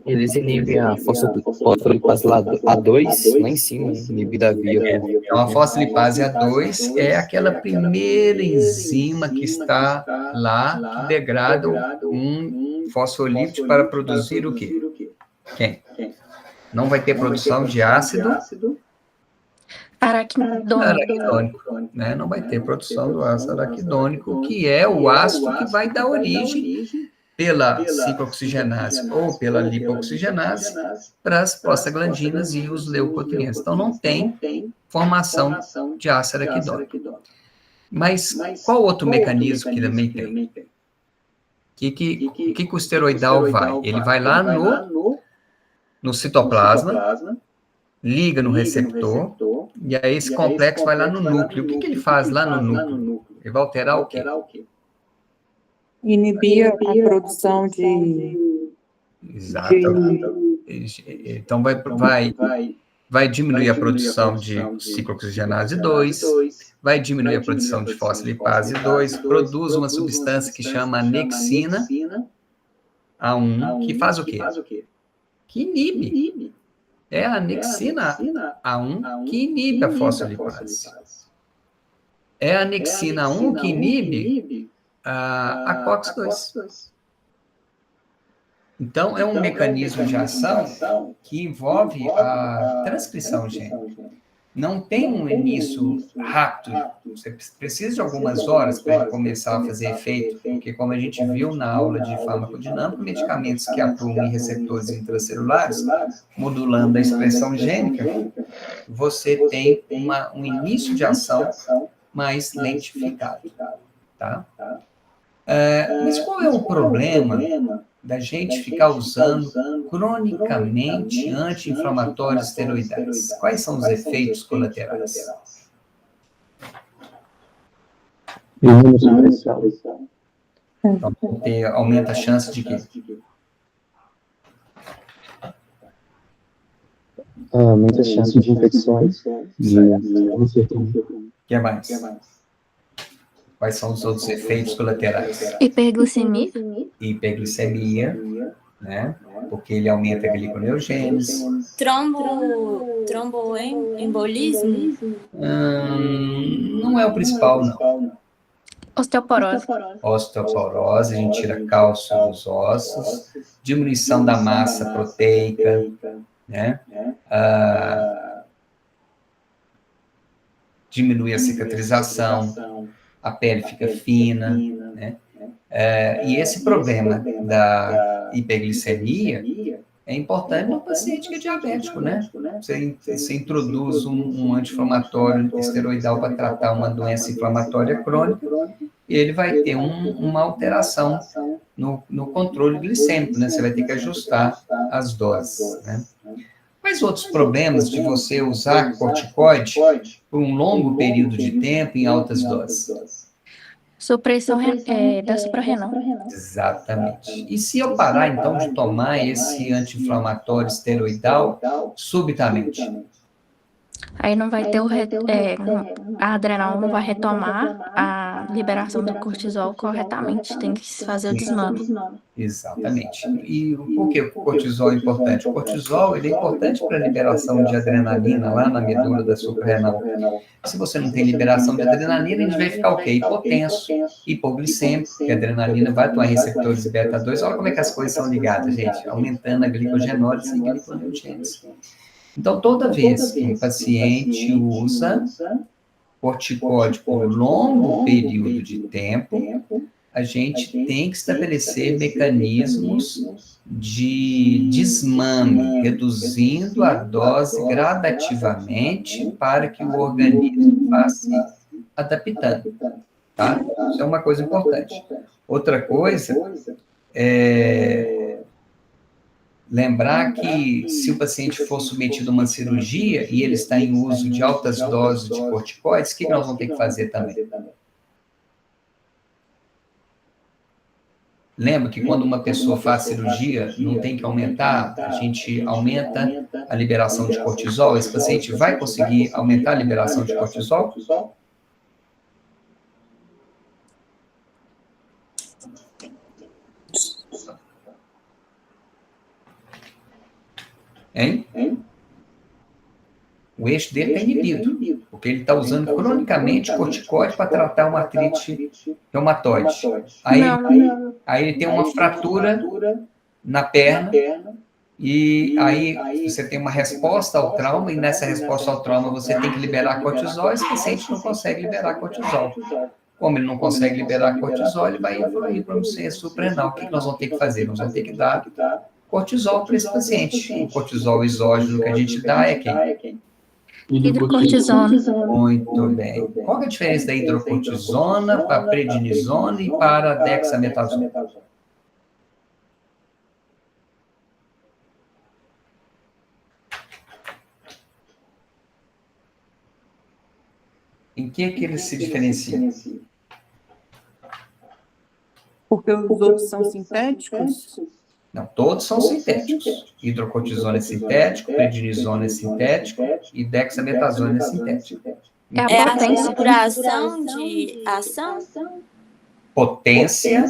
Eles inibem a fosfolipase A2 lá em cima, inibir da via. Então, a fosfolipase A2 é aquela primeira enzima que está lá, que degrada um fosfolípido para produzir o quê? Quem? Não vai ter produção de ácido Araquidônico. araquidônico, né? Não vai ter produção do ácido araquidônico, que é o ácido que vai dar origem pela ciclooxigenase ou pela lipoxigenase para as prostaglandinas e os leucotrienos. Então, não tem formação de ácido araquidônico. Mas qual outro mecanismo que também tem? Que o esteroidal vai? Ele vai lá no citoplasma, liga no receptor, e aí esse complexo vai lá no núcleo. O que ele faz lá no núcleo? Ele vai alterar o quê? Inibir a produção de... Exatamente. Então, vai diminuir a produção de ciclooxigenase 2, vai diminuir a produção de fosfolipase 2, produz uma substância que chama anexina A1, que faz o quê? Que inibe. É a anexina A1 que inibe a fosfolipase. É a anexina A1 que inibe a COX-2. Então, é um mecanismo de ação que envolve a transcrição gênica. Não tem um início rápido. Você precisa de algumas horas para ele começar a fazer efeito, porque, como a gente viu na aula de farmacodinâmica, medicamentos que atuam em receptores intracelulares, modulando a expressão gênica, você tem um início de ação mais lentificado. Tá? Mas qual é o problema da gente ficar usando cronicamente anti-inflamatórios esteroidais? Quais são os efeitos colaterais? Imunossupressão. Então, aumenta a chance de quê? Aumenta a chance de infecções, de câncer. O que mais? Quais são os outros efeitos colaterais? Hiperglicemia. Hiperglicemia, né? Porque ele aumenta a gliconeogênese. Tromboembolismo? Não é o principal, não. Osteoporose. Osteoporose, a gente tira cálcio dos ossos. Diminuição da massa proteica, né? Diminui a cicatrização. A pele fica fina, né? E esse problema da hiperglicemia é importante no paciente que é diabético, né? Você introduz um anti-inflamatório esteroidal para tratar uma doença inflamatória crônica e ele vai ter uma alteração no controle glicêmico, né? Você vai ter que ajustar as doses, né? Quais outros problemas de você usar corticoide por um longo período de tempo em altas doses? Supressão da suprarrenal. Exatamente. E se eu parar, então, de tomar esse anti-inflamatório esteroidal subitamente? Aí não vai ter a adrenal não vai retomar a liberação do cortisol corretamente. Tem que fazer o desmame. Exatamente. E por que o cortisol é importante? O cortisol ele é importante para a liberação de adrenalina lá na medula da suprarrenal. Se você não tem liberação de adrenalina, a gente vai ficar o quê? Hipotenso, hipoglicêmico, porque a adrenalina vai atuar em receptores beta-2. Olha como é que as coisas são ligadas, gente. Aumentando a glicogenólise e gliconeogênese. Então, toda vez que um paciente usa corticóide por longo período de tempo, a gente tem que estabelecer mecanismos de desmame, reduzindo a dose gradativamente para que o organismo vá se adaptando. Tá? Isso é uma coisa importante. Outra coisa é lembrar que se o paciente for submetido a uma cirurgia e ele está em uso de altas doses de corticoides, o que nós vamos ter que fazer também? Lembra que quando uma pessoa faz cirurgia, não tem que aumentar, a gente aumenta a liberação de cortisol, esse paciente vai conseguir aumentar a liberação de cortisol? Hein? O eixo dele está inibido, porque ele está usando cronicamente corticoide para tratar uma artrite reumatoide. Aí ele tem uma fratura na perna E aí você tem uma resposta ao trauma, e nessa resposta ao trauma você tem que liberar cortisol, e esse paciente não consegue liberar cortisol. Como ele não consegue liberar cortisol, ele vai evoluir para um senso suprarrenal. O que nós vamos ter que fazer? Nós vamos ter que dar cortisol para esse paciente. O cortisol exógeno que a gente dá é quem? Hidrocortisona. Muito bem. Qual que é a diferença da hidrocortisona para a prednisona e para a dexametasona? Em que eles se diferenciam? Porque os outros são sintéticos? Não, todos são sintéticos. Hidrocortisona é sintético, prednisona é sintético e dexametasona é sintético. É a É a potência. duração de ação? Potência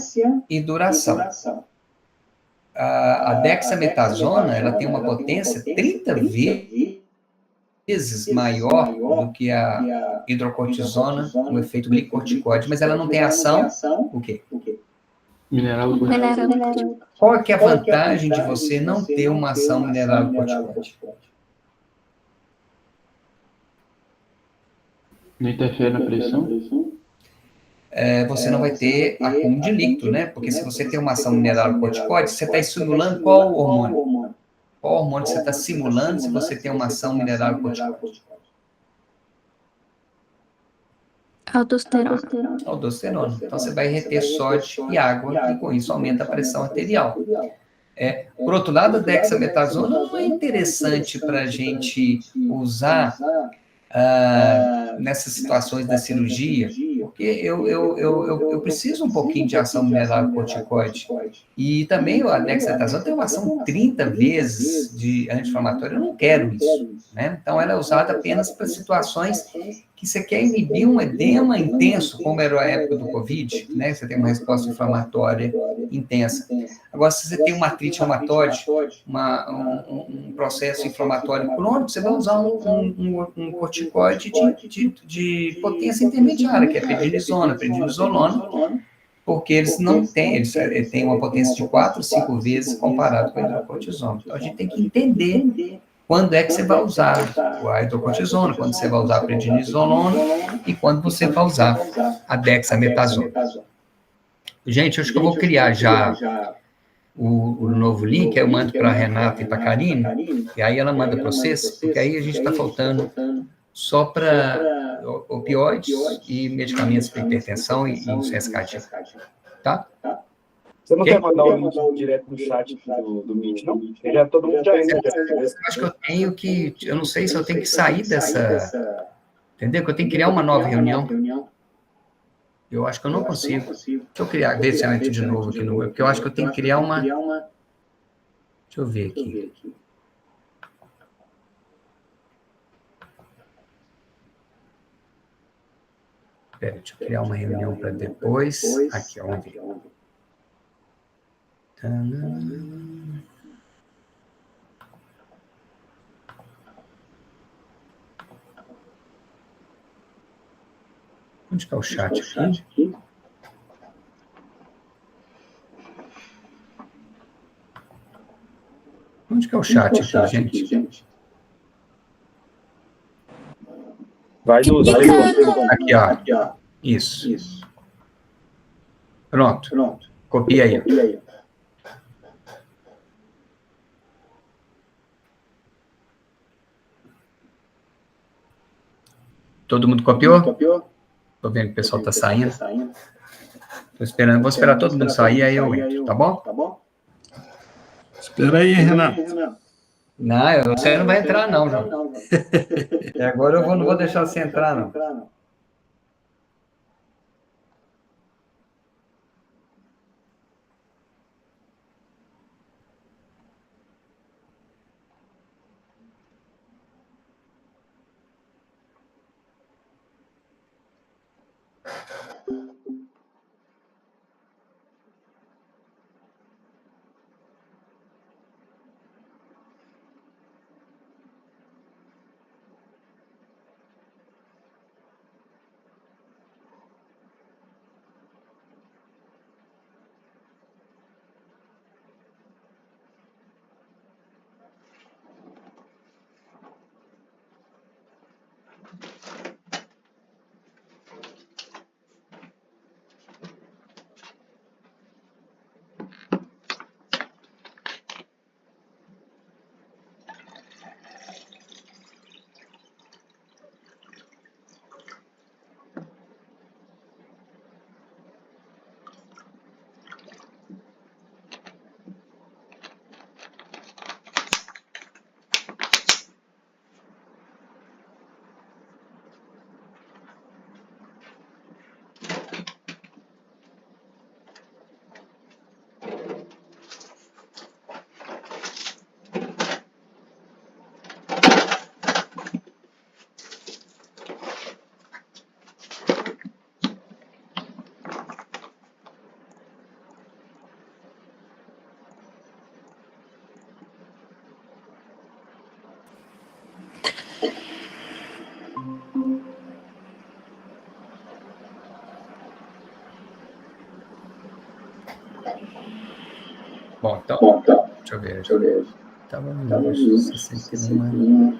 e duração. A dexametasona, ela tem uma potência 30 vezes maior do que a hidrocortisona, o efeito glicorticoide, mas ela não tem ação, o quê? Mineral. Qual é que é a vantagem de você não ter uma ação mineralocorticoide? Não interfere na pressão? Você não vai ter acúmulo de líquido, né? Porque se você tem uma ação mineralocorticoide, você está estimulando qual hormônio? Qual hormônio você está simulando se você tem uma ação mineralocorticoide? Aldosterona. Então, você vai reter sódio e água, e com isso aumenta a pressão arterial. Por outro lado, a dexametasona não é interessante para a gente usar nessas situações da cirurgia, porque eu preciso um pouquinho de ação mineralocorticoide. E também a dexametasona tem uma ação 30 vezes de anti-inflamatória, eu não quero isso, né? Então, ela é usada apenas para situações que você quer inibir um edema intenso, como era a época do Covid, né? Você tem uma resposta inflamatória intensa. Agora, se você tem uma artrite reumatoide, um processo inflamatório crônico, você vai usar um corticoide de potência intermediária, que é prednisona, prednisolona, porque eles não têm, eles têm uma potência de 4, 5 vezes comparado com a hidrocortisona. Então, a gente tem que entender quando é que você vai usar a hidrocortisona, quando você vai usar a prednisolona e quando você vai usar a dexametasona. Gente, acho que eu vou criar já o novo link, aí eu mando para a Renata e para a Karine, e aí ela manda para vocês, porque aí a gente está faltando só para opioides e medicamentos para hipertensão e insuficiência cardíaca. Tá? Você não quer mandar o link direto no chat do Meet, não? Porque já todo mundo já entra. Eu acho que eu tenho que... Eu não sei se eu tenho que sair dessa... Entendeu? Que eu tenho que criar uma nova reunião. Eu acho que eu não consigo. Deixa eu criar, ver se eu entro de novo aqui no... Porque eu acho que eu tenho que criar uma... Deixa eu ver aqui. Espera, deixa eu criar uma reunião para depois. Aqui, ó, vamos ver. Onde está o chat aqui? Onde que é o chat aqui, gente? Vai do Aqui, ó. Isso. Pronto. Copia aí. Todo mundo copiou? Estou vendo que o pessoal está saindo. Estou esperando. Vou esperar todo mundo sair, aí eu entro, tá bom? Espera aí, Renato. Não, você não vai entrar, não, João. Agora eu não vou deixar você entrar, não. Bom, então, deixa eu ver. Estava no 61.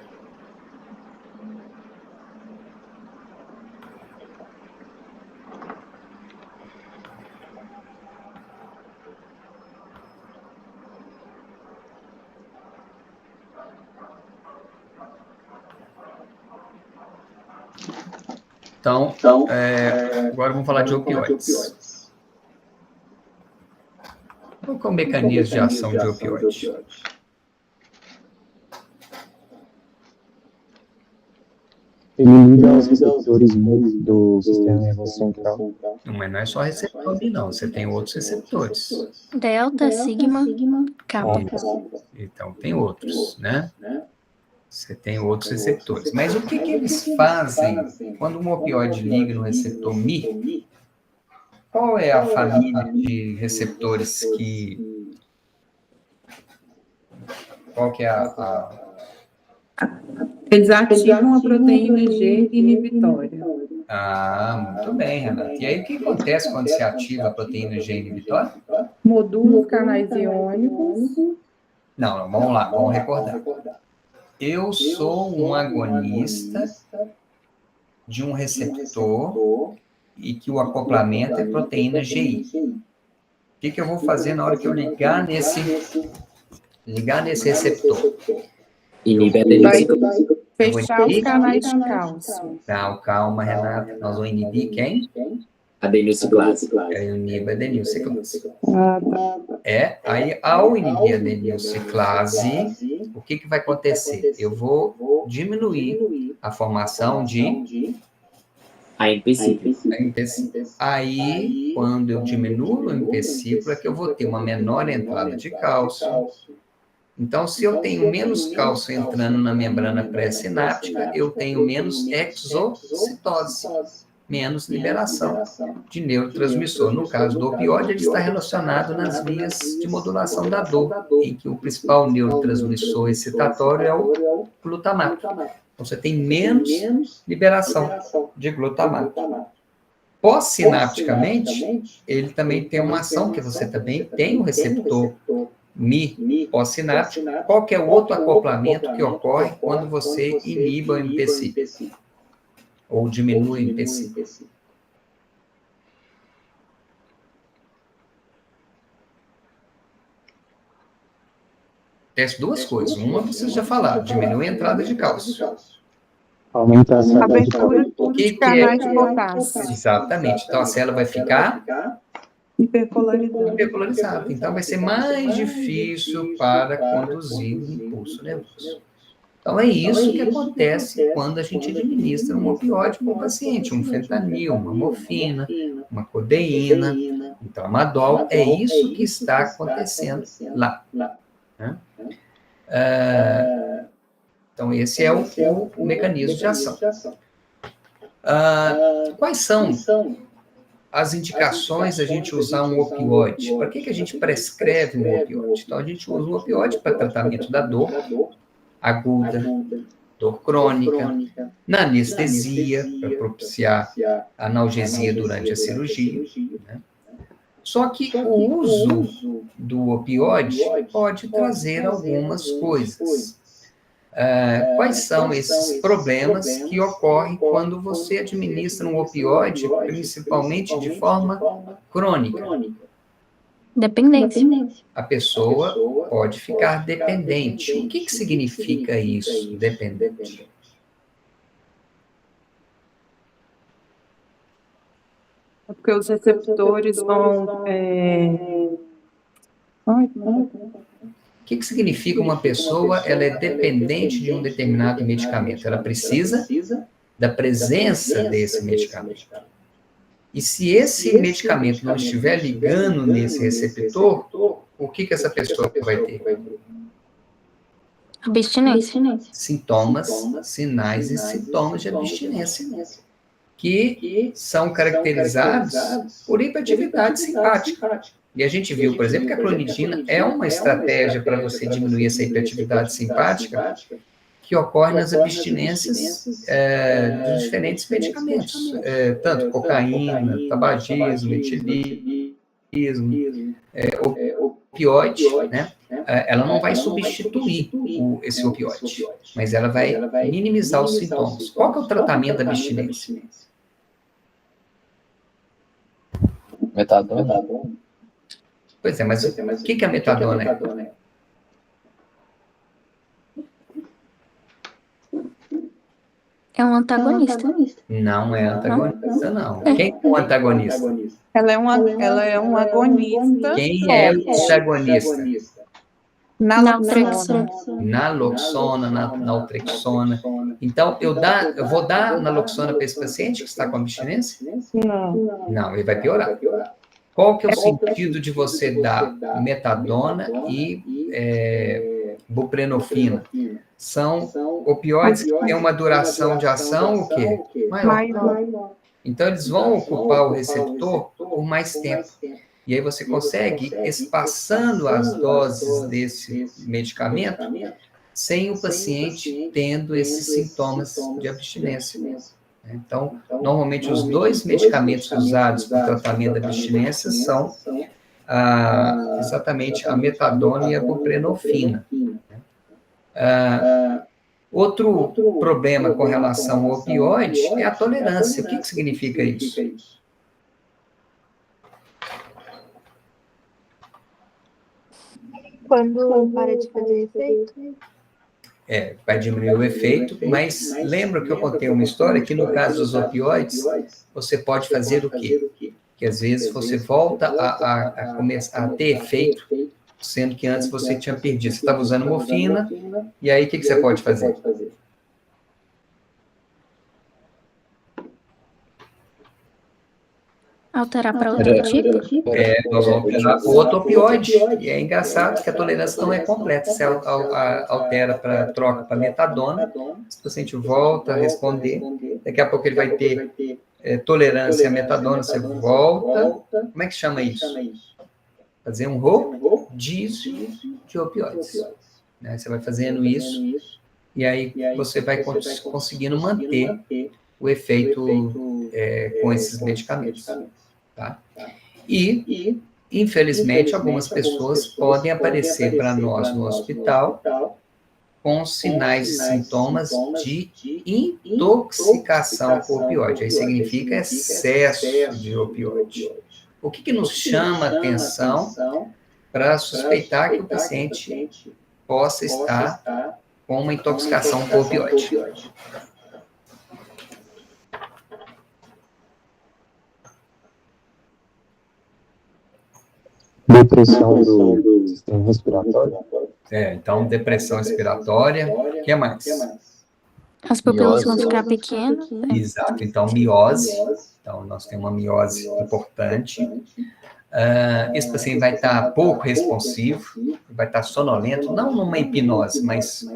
Então, agora vamos falar de opioides. Qual é o mecanismo de ação de opioide? Ele liga aos receptores do sistema nervoso central. Mas não é só receptor, não. Você tem outros receptores. Delta, sigma, kappa. Então, tem outros, né? Você tem outros receptores. Mas o que eles fazem quando um opioide liga no receptor Mi? Qual é a família de receptores que... Qual que é Eles ativam a proteína G inibitória. muito bem, Renata. E aí, o que acontece quando se ativa a proteína G inibitória? Modula os canais iônicos. Não, vamos lá, vamos recordar. Eu sou um agonista de um receptor e que o acoplamento é proteína GI. O que eu vou fazer na hora que eu ligar nesse receptor? Vai fechar os canais de cálcio. Não, calma, Renata. Nós vamos inibir quem? Adenilciclase. Inibe a adenilciclase. Tá. Aí ao inibir a adenilciclase, o que vai acontecer? Eu vou diminuir a formação de AMP5. Aí, quando eu diminuo o AMP5, é que eu vou ter uma menor entrada de cálcio. Então, se eu tenho menos cálcio entrando na membrana pré-sináptica, eu tenho menos exocitose, menos liberação de neurotransmissor. No caso do opioide, ele está relacionado nas vias de modulação da dor, em que o principal neurotransmissor excitatório é o glutamato. Então, você tem menos liberação de glutamato. Pós-sinapticamente, ele também tem uma ação que você também tem um receptor Mi pós-sináptico. Qual que é o outro acoplamento que ocorre quando você inibe o MP5? Ou diminui o MP5? Tem duas coisas. Uma, vocês já falaram, diminui a entrada de cálcio. Aumenta a saída de Abertura cálcio. de canais de potássio. Exatamente. Então, a célula vai ficar hiperpolarizada. Então, vai ser mais difícil para conduzir o impulso nervoso. Então, é isso que acontece quando a gente administra um opioide para o paciente, um fentanil, uma morfina, uma codeína, um tramadol. É isso que está acontecendo lá. Né? Então, esse é o mecanismo de ação. Quais são as indicações da gente usar um opioide? Para que a gente prescreve um opioide? Então, a gente usa um opioide para tratamento da dor aguda, dor crônica, na anestesia, para propiciar analgesia durante a cirurgia. Né? Só que o uso do opioide pode trazer algumas coisas. Quais são esses problemas que ocorrem quando você administra um opioide, principalmente de forma crônica? Dependência. A pessoa pode ficar dependente. O que significa isso, dependente? Porque os receptores vão... O que significa uma pessoa, ela é dependente de um determinado medicamento? Ela precisa da presença desse medicamento. E se esse medicamento não estiver ligando nesse receptor, o que essa pessoa vai ter? Abstinência. Sintomas, sinais e sintomas de abstinência, que são caracterizados por hiperatividade simpática. E a gente viu, por exemplo, que a clonidina é uma estratégia para você diminuir essa hiperatividade simpática que ocorre nas abstinências dos diferentes medicamentos, tanto cocaína, tabagismo, etilismo, opioide, né? Ela não vai substituir esse opioide, mas ela vai minimizar os sintomas. Qual que é o tratamento da abstinência? Metadona? Pois é, mas o que a metadona é? É um antagonista. Não é antagonista, não. Quem é o antagonista? Ela é um agonista Quem é o antagonista? naloxona. Naloxona, naltrexona. Então, eu vou dar naloxona para esse paciente que está com abstinência? Não. Não, ele vai piorar. Qual que é o sentido de você dar metadona e buprenorfina? São opioides que têm uma duração de ação o quê? Maior. Então, eles vão ocupar o receptor por mais tempo. E aí você consegue espaçando as doses desse medicamento sem o paciente tendo esses sintomas de abstinência. Então, normalmente, os 2 medicamentos usados para o tratamento da abstinência são exatamente a metadona e a buprenorfina. Outro problema com relação ao opioide é a tolerância. O que significa isso? Quando para de fazer efeito. Vai diminuir o efeito, mas lembra que eu contei uma história que no caso dos opioides, você pode fazer o quê? Que às vezes você volta a começar a ter efeito, sendo que antes você tinha perdido. Você estava usando morfina, e aí o que você pode fazer? Alterar para outro tipo? Nós vamos alterar o outro opioide. E é engraçado que a tolerância não é completa. Você altera para troca para metadona, se o paciente volta a responder, daqui a pouco ele vai ter tolerância à metadona, você volta. Como é que chama isso? Fazer um rodízio de opioides. Né? Você vai fazendo isso, e aí você vai conseguindo manter o efeito com esses medicamentos. Tá? E, infelizmente, algumas pessoas podem aparecer para nós no hospital com sinais e sintomas de intoxicação por opioide. Aí significa excesso de opioide. O que nos chama a atenção para suspeitar que o paciente possa estar com uma intoxicação por opioide? Depressão do sistema respiratório. Então, depressão respiratória. O que mais? As pupilas vão ficar pequenas. Exato. Então, miose. Então, nós temos uma miose importante. Esse paciente vai estar pouco responsivo, vai estar sonolento, não numa hipnose, mas...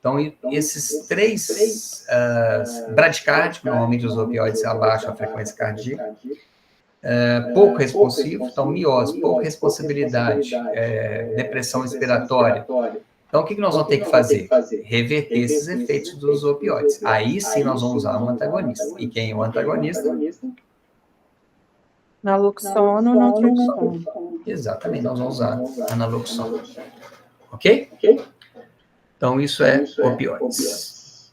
então, esses 3 bradicárdico, normalmente os opioides abaixam a frequência cardíaca, pouco responsivo, então miose, pouca responsibilidade, depressão respiratória. Então, o que nós vamos ter que fazer? Reverter esses efeitos dos opioides. Aí sim nós vamos usar um antagonista. E quem é o antagonista? Naloxona ou naltrexona. Exatamente, nós vamos usar a naloxona. Ok? Então, isso é opioides.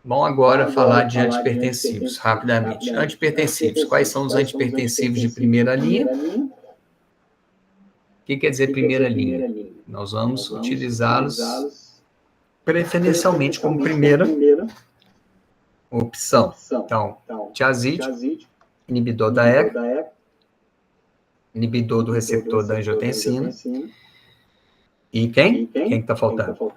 Vamos agora falar de antipertensivos, rapidamente. Antipertensivos, quais são os antipertensivos de primeira linha? O que quer dizer primeira linha? Nós vamos utilizá-los preferencialmente como primeira opção. Então, tiazide, inibidor da ECA, inibidor do receptor da angiotensina. E quem? Quem está faltando?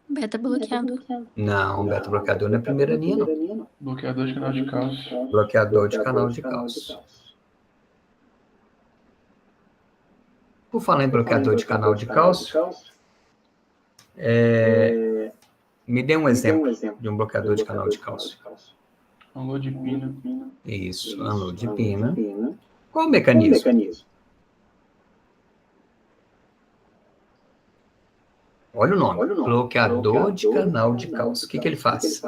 Beta-bloqueador. Não, beta-bloqueador não é primeira linha, não. Bloqueador de canal de cálcio. Bloqueador de canal de cálcio. Por falar em bloqueador de canal de cálcio, me dê um exemplo de um bloqueador de canal de cálcio. Amlodipina. Isso, amlodipina. Qual o mecanismo? Olha o nome, bloqueador de canal de cálcio. O que ele faz?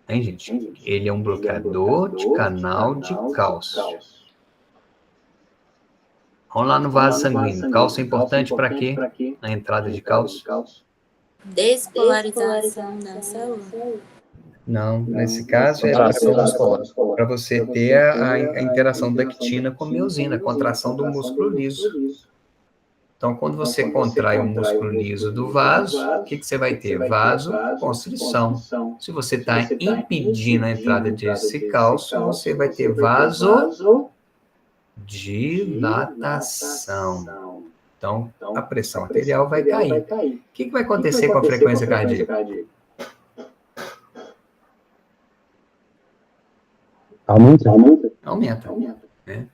Hein, gente? Ele é um bloqueador de canal de cálcio. Vamos lá no vaso sanguíneo. Cálcio é importante para quê? A entrada de cálcio? Despolarização da célula. Não, nesse caso é para você ter a interação da actina com a miosina, a contração do músculo liso. Então, quando você contrai o músculo liso do vaso, o que você vai ter? Vasoconstrição. Se você está impedindo a entrada desse cálcio, você vai ter vasodilatação. Então, a pressão arterial vai cair. O que vai acontecer com a frequência cardíaca? Aumenta. Né?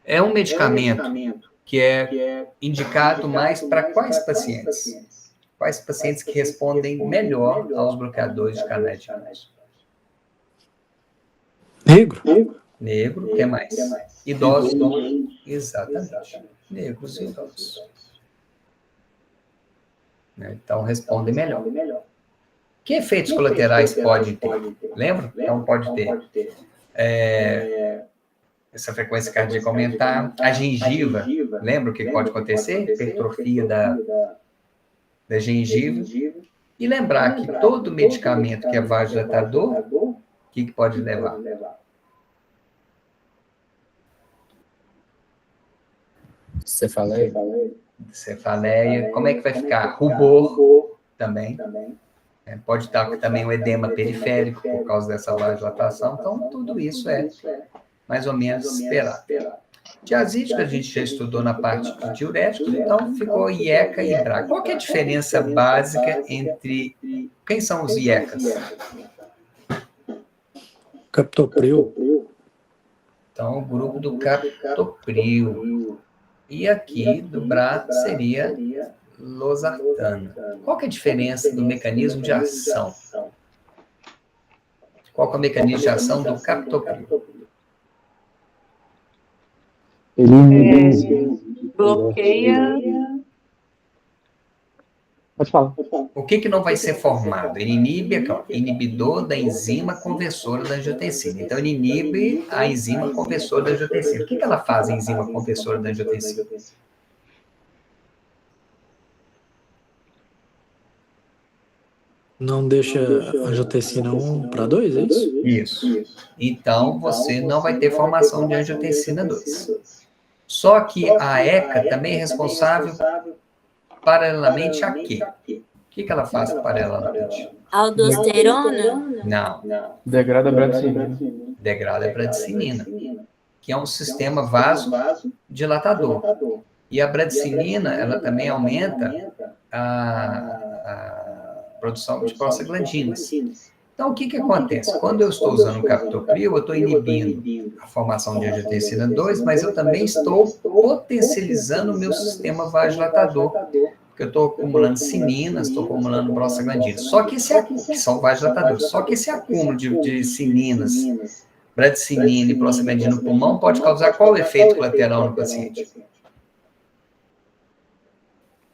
É um medicamento que é indicado mais para quais pacientes? Quais pacientes que respondem melhor aos bloqueadores de canais de cálcio? Negro, o que mais? Idosos. Exatamente. Negros e idosos. Então, respondem melhor. Que efeitos colaterais pode ter? Lembra? Então, pode ter essa frequência cardíaca aumentar. A gengiva, lembra o que pode acontecer? Hipertrofia da gengiva. E lembrar que todo medicamento que é vasodilatador, o que pode levar? Cefaleia. Como é que vai ficar? Rubor também. Pode estar também o edema periférico por causa dessa vasodilatação. Então, tudo isso é mais ou menos esperado. Diazídico a gente já estudou na parte de diuréticos, então ficou IECA e DRA. Qual que é a diferença básica entre... Quem são os IECAs? Captopril. Então, o grupo do captopril. E aqui, do BRA, seria losartana. Qual que é a diferença do mecanismo de ação? Qual que é o mecanismo de ação do captopril? Ele bloqueia. Pode falar. O que não vai ser formado? Ele inibe inibidor da enzima conversora da angiotensina. Então, ele inibe a enzima conversora da angiotensina. O que ela faz, a enzima conversora da angiotensina? Não deixa a angiotensina 1 para 2, é isso? Isso. Então, você não vai ter formação de angiotensina 2. Só que a ECA também é responsável paralelamente a quê? O que ela faz paralelamente? Aldosterona? Não. Degrada a bradicina. Degrada a bradicina, que é um sistema vasodilatador. E a bradicinina, ela também aumenta a produção de prostaglandinas. Então, o que acontece? Quando eu estou usando o captopril, eu estou inibindo a formação de angiotensina 2, mas eu também estou potencializando o meu sistema vasodilatador, porque eu estou acumulando sininas, estou acumulando prostaglandinas. Só que que são vasodilatadores. Só que esse acúmulo de sininas, bradicinina e prostaglandina no pulmão pode causar qual efeito colateral no paciente?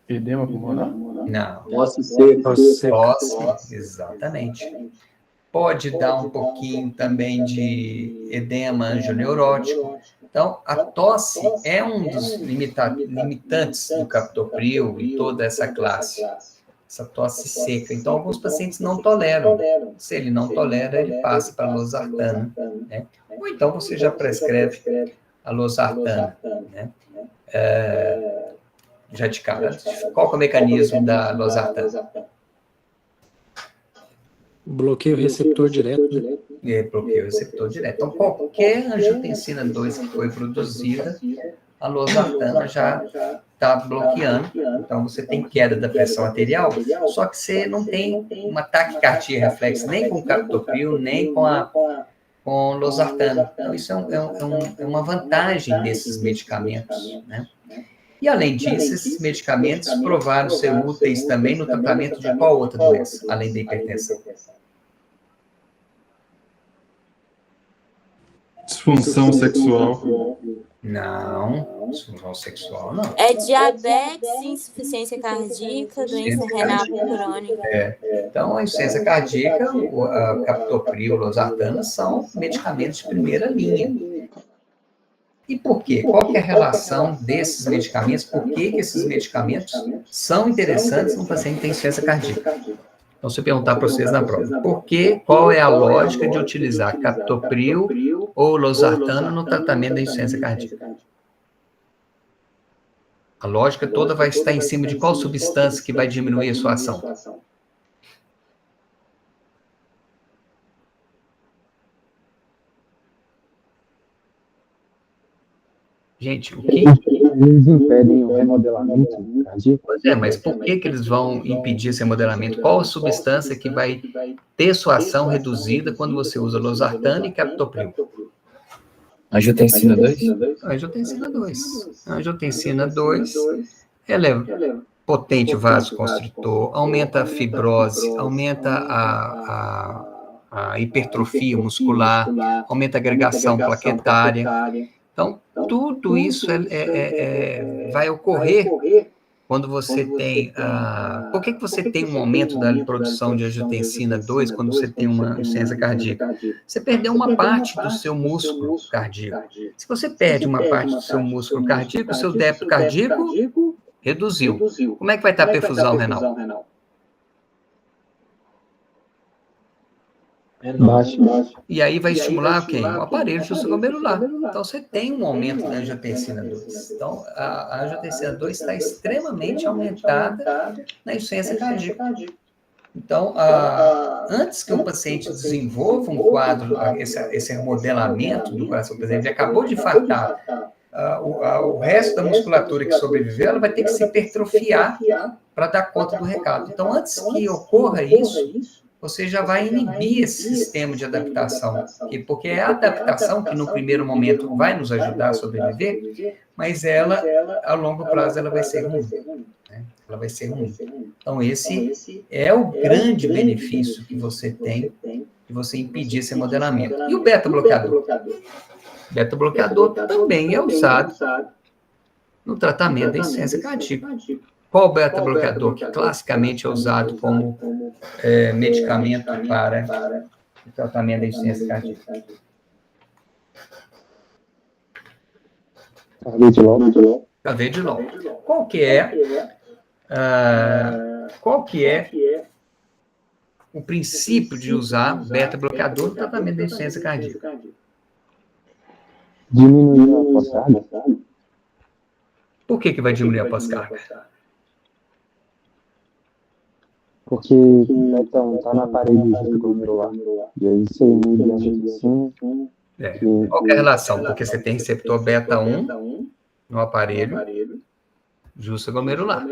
Edema pulmonar? Não. Tosse seca. Tosse, exatamente. Pode dar um pouquinho também de edema angioneurótico. Então, a tosse é um dos limitantes do captopril e toda essa classe. Essa tosse seca. Então, alguns pacientes não toleram. Se ele não tolera, ele passa para a losartana. Né? Ou então, você já prescreve a losartana. Né? Já de cara. Qual que é o mecanismo da losartana? Bloqueio receptor direto. Bloqueio receptor direto. Então, qualquer angiotensina 2 que foi produzida, a losartana já está bloqueando. Então, você tem queda da pressão arterial, só que você não tem uma taquicardia reflexa nem com captopril, nem com losartana. Então, isso é uma vantagem desses medicamentos, né? E, além disso, esses medicamentos provaram ser úteis também no tratamento de qual outra doença, além da hipertensão? Disfunção sexual. Não, disfunção sexual não. É diabetes, insuficiência cardíaca, doença renal crônica. Então, a insuficiência cardíaca, a captopril, losartana são medicamentos de primeira linha. E por quê? Qual que é a relação desses medicamentos? Por que esses medicamentos são interessantes no paciente que tem insuficiência cardíaca? Então, se eu perguntar para vocês na prova, qual é a lógica de utilizar captopril ou losartana no tratamento da insuficiência cardíaca? A lógica toda vai estar em cima de qual substância que vai diminuir a sua ação? Gente, o que... Eles impedem o remodelamento cardíaco? Pois é, mas por que eles vão impedir esse remodelamento? Qual a substância que vai ter sua ação reduzida quando você usa losartana e captopril? Angiotensina 2? Angiotensina 2. A angiotensina 2, ela é potente vasoconstritor, aumenta a fibrose, aumenta a hipertrofia muscular, aumenta a agregação plaquetária. Então, tudo isso vai ocorrer quando você tem... por que você tem um aumento da produção de angiotensina 2 quando você tem uma insuficiência cardíaca? Você perdeu uma parte do seu músculo cardíaco. Se você perde uma parte do seu músculo cardíaco, o seu débito cardíaco reduziu. Como é que vai estar a perfusão renal? Baixo. E aí vai estimular quem? O aparelho justo-glomerular. Então, você tem um aumento da angiotensina 2. Então, a angiotensina 2 está extremamente aumentada na insuficiência cardíaca. Então, antes que o paciente desenvolva um quadro, esse remodelamento do coração, por exemplo, ele acabou de infartar, o resto da musculatura que sobreviveu, ela vai ter que se hipertrofiar para dar conta do recado. Então, antes que ocorra isso, você já vai inibir esse sistema de adaptação, porque é a adaptação que no primeiro momento vai nos ajudar a sobreviver, mas ela, a longo prazo, ela vai ser ruim. Né? Ela vai ser ruim. Então, esse é o grande benefício que você tem de você impedir esse remodelamento. E o beta-bloqueador? O beta-bloqueador também é usado no tratamento da insuficiência cardíaca. Qual beta-bloqueador que classicamente é usado como medicamento para o tratamento da insuficiência cardíaca? Carvedilol. Qual que é o princípio de usar beta-bloqueador no tratamento da insuficiência cardíaca? Diminuir a pós-carga? Por que vai diminuir a pós-carga? Porque então, tá na parede justo-glomerular. E aí você inibe a angiotensina. Qual que é a relação? Porque você tem receptor beta-1 no aparelho justo-glomerular.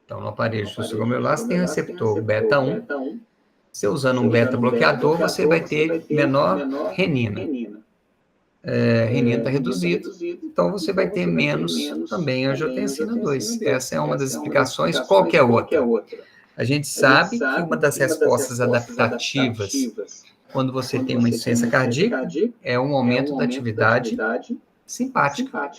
Então, no aparelho justo-glomerular, você tem receptor beta-1. Você usando um beta-bloqueador, você vai ter menor renina. Renina está reduzido, então você vai ter menos também angiotensina 2. Essa é uma das explicações. Qual que é a outra? A gente sabe que uma das respostas adaptativas quando você tem uma insuficiência cardíaca é um aumento da atividade simpática.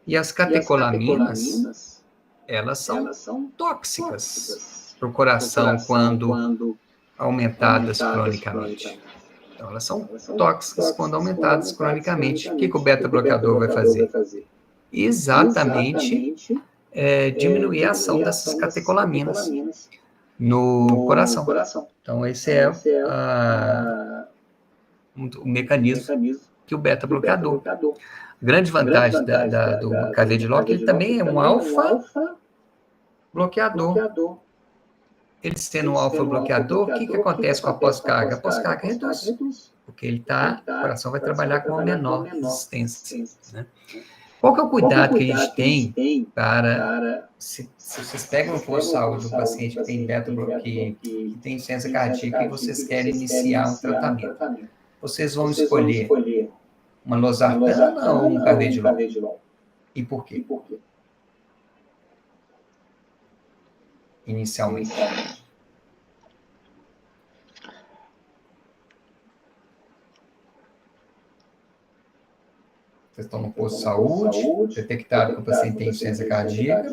E as catecolaminas, elas são tóxicas para o coração quando aumentadas cronicamente. Então, elas são tóxicas quando aumentadas cronicamente. O que o beta-bloqueador vai fazer? Exatamente diminuir a ação dessas catecolaminas no coração. Então, esse é o mecanismo que o beta-bloqueador. A grande vantagem do carvedilol é que ele também é um alfa-bloqueador. Ele sendo um alfa-bloqueador, o que acontece com a pós-carga? A pós-carga reduz, porque o coração vai trabalhar com uma menor resistência. Né? Qual que é o cuidado que a gente tem para, se vocês pegam um posto de saúde um paciente que tem beta-bloqueio, que tem insuficiência cardíaca e vocês querem iniciar um tratamento, vocês vão escolher uma losartana ou um carvedilol? E por quê? Inicialmente. Vocês estão no posto de saúde, detectaram que o paciente tem insuficiência cardíaca,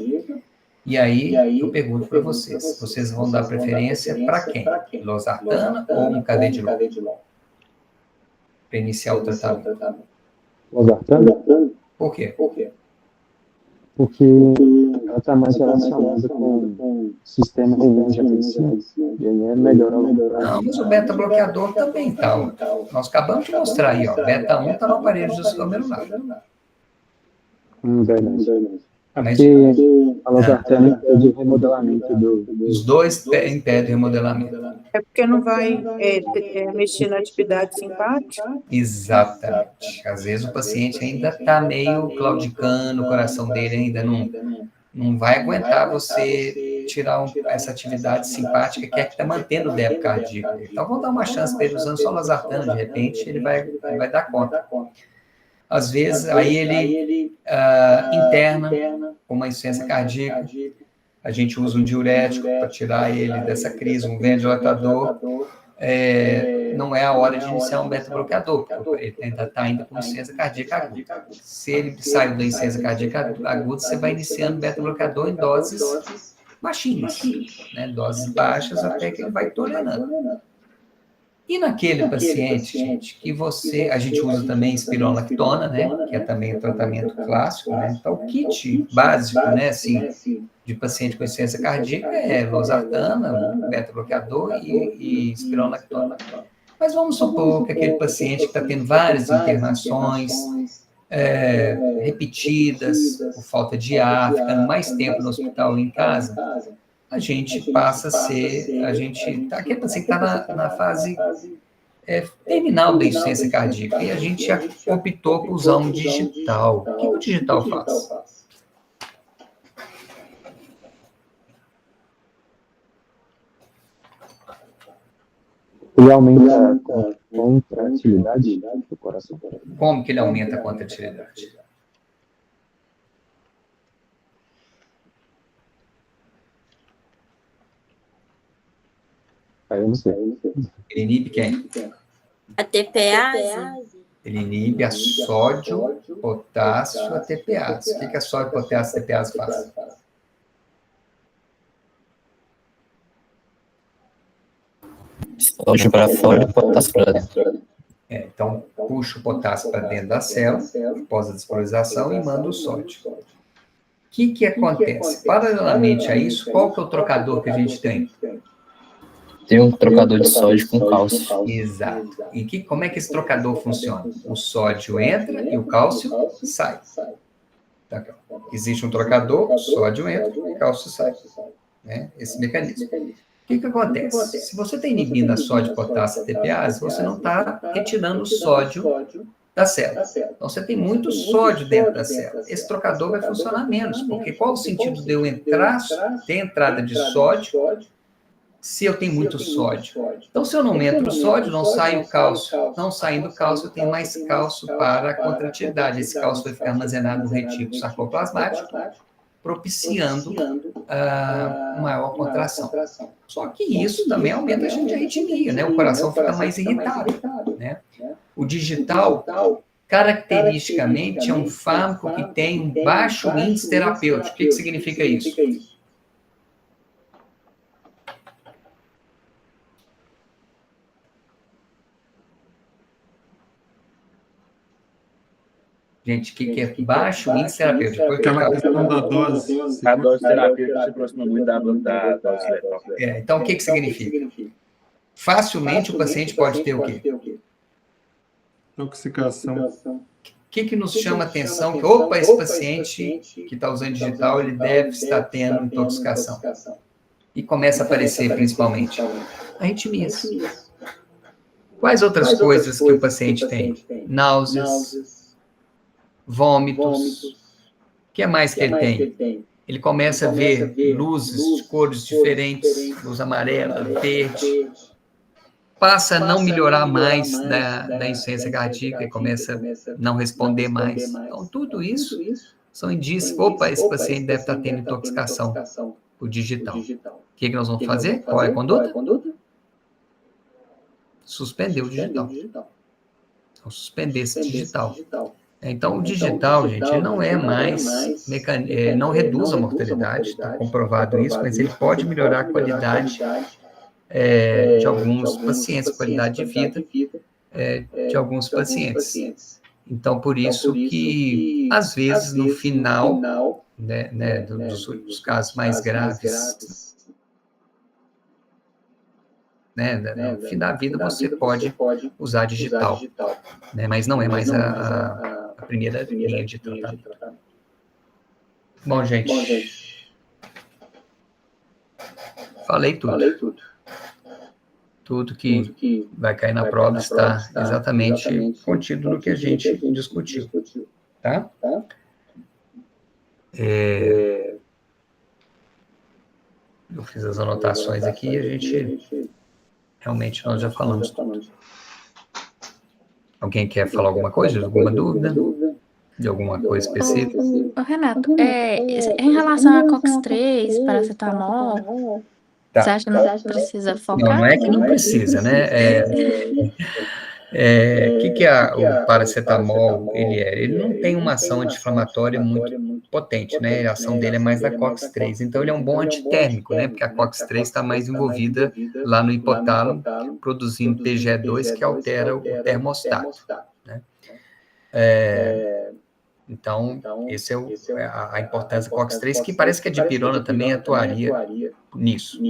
e aí eu pergunto para vocês, vocês vão dar preferência para quem? Losartana ou um carvedilol? Para iniciar o tratamento. Losartana? Por quê? Porque ela está mais relacionada com o sistema renal de atenção, e aí é melhor a longo prazo. Não, mas o beta-bloqueador também está. Nós acabamos de mostrar aí, ó, beta-1 está no aparelho glomerular. Verdade. Porque a losartana impede o remodelamento Os dois impedem o remodelamento. É porque não vai mexer na atividade simpática? Exatamente. Às vezes o paciente ainda está meio claudicando, o coração dele ainda não vai aguentar você tirar essa atividade simpática que é que está mantendo o débito cardíaco. Então, vamos dar uma chance para ele usando só losartana, de repente ele vai dar conta. Às vezes, aí ele interna com uma insuficiência cardíaca, a gente usa um diurético para tirar ele dessa crise, um vasodilatador. Não é a hora de iniciar um beta-bloqueador, porque ele ainda está indo com insuficiência cardíaca aguda. Se ele saiu da insuficiência cardíaca aguda, você vai iniciando beta-bloqueador em doses baixinhas, né? Doses baixas até que ele vai tolerando. E naquele paciente, gente, que a gente usa também espironolactona, né, que é também um tratamento clássico, né, então o kit básico, né, assim, de paciente com insuficiência cardíaca é losartana, beta-bloqueador e espironolactona. Mas vamos supor que aquele paciente que está tendo várias internações repetidas, por falta de ar, ficando mais tempo no hospital ou em casa, a gente passa a ser, aquele paciente está na fase terminal da insuficiência cardíaca, e a gente optou por usar um digital. O que o digital faz? Ele aumenta a contratilidade do coração. Como que ele aumenta a contratilidade? Eu não sei. Ele inibe quem? A TPase? Ele inibe a sódio, potássio, a TPase. O que a sódio, potássio e a TPase faz? Sódio para fora e potássio para dentro. Então, puxa o potássio para dentro da célula, após a despolarização, e manda o sódio. O que acontece? Paralelamente a isso, qual que é o trocador que a gente tem? Tem um trocador de sódio com cálcio. Exato. E como é que esse trocador funciona? O sódio entra e o cálcio sai. Tá, existe um trocador, o sódio entra e o cálcio sai. Né? Esse mecanismo. O que acontece? Se você está inibindo a sódio, potássio e TPase, você não está retirando o sódio da célula. Então, você tem muito sódio dentro da célula. Esse trocador vai funcionar menos, porque qual o sentido de eu ter entrada de sódio se eu tenho muito sódio? Então, se eu não aumento o sódio, não sai o cálcio. Não saindo o cálcio, eu tenho mais cálcio para a contratilidade. Esse cálcio vai ficar armazenado no retículo sarcoplasmático, propiciando maior contração. Só que isso também aumenta a arritmia, né? O coração fica mais irritado, né? O digital, caracteristicamente, é um fármaco que tem um baixo índice terapêutico. O que significa isso? Gente, o que é baixo índice terapêutico? Aquela questão da dose. A dose terapêutica se aproxima muito da dose letal. Então, o que significa? Facilmente o paciente pode ter o quê? Intoxicação. O que nos chama a atenção? Que, opa, esse paciente que está usando digital, ele deve estar tendo intoxicação. E começa a aparecer, principalmente, arritmias. Quais outras coisas que o paciente tem? Náuseas, vômitos. O que mais que ele tem? Ele começa a ver luzes de cores diferentes, luz amarela, verde. Passa a não melhorar mais da insuficiência cardíaca e começa a não responder mais. Então, tudo isso são indícios. Opa, esse paciente deve estar tendo intoxicação por digital. O que nós vamos fazer? Qual é a conduta? Suspender o digital. Então, suspender esse digital. Então, o digital, gente, ele não é mais, não reduz a mortalidade, está comprovado isso, mas ele pode melhorar a qualidade de alguns pacientes, qualidade de vida de alguns pacientes. Então, por isso que, às vezes, no final, né, dos casos mais graves, né, no fim da vida, você pode usar digital, né, mas não é mais a primeira linha de tratamento. Bom, gente, falei tudo. Tudo que vai cair na prova está exatamente contido no que a gente discutiu, tá? Eu fiz as anotações aqui e a gente, realmente, nós já falamos tudo. Alguém quer falar alguma coisa, alguma dúvida? De alguma coisa específica? Ô, Renato, em relação a COX-3, paracetamol, você acha que não precisa focar? Não é que não precisa, né? O que o paracetamol ele é? Ele não tem uma ação anti-inflamatória muito potente, né? A ação dele é mais da COX-3. Então, ele é um bom antitérmico, né? Porque a COX-3 está mais envolvida lá no hipotálamo, produzindo PGE2, que altera o termostato, né? Então, esse é a importância da COX-3, que parece que a dipirona também atuaria nisso.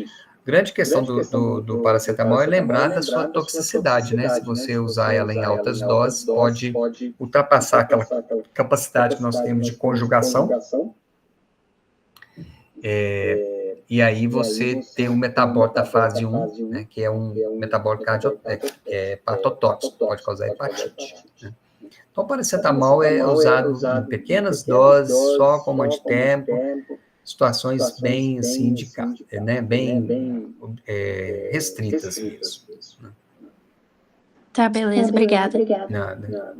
Grande questão do paracetamol é lembrar da sua toxicidade, né? Se você usar ela em altas doses, pode ultrapassar aquela capacidade que nós temos de conjugação. E aí você tem um metabólico da fase 1, né, que é um metabólico hepatotóxico, pode causar hepatite, né? Então, o paracetamol é usado em pequenas doses, só como antitérmico, situações bem assim, indicadas, né? Bem restritas mesmo. Tá, beleza, obrigada. Nada.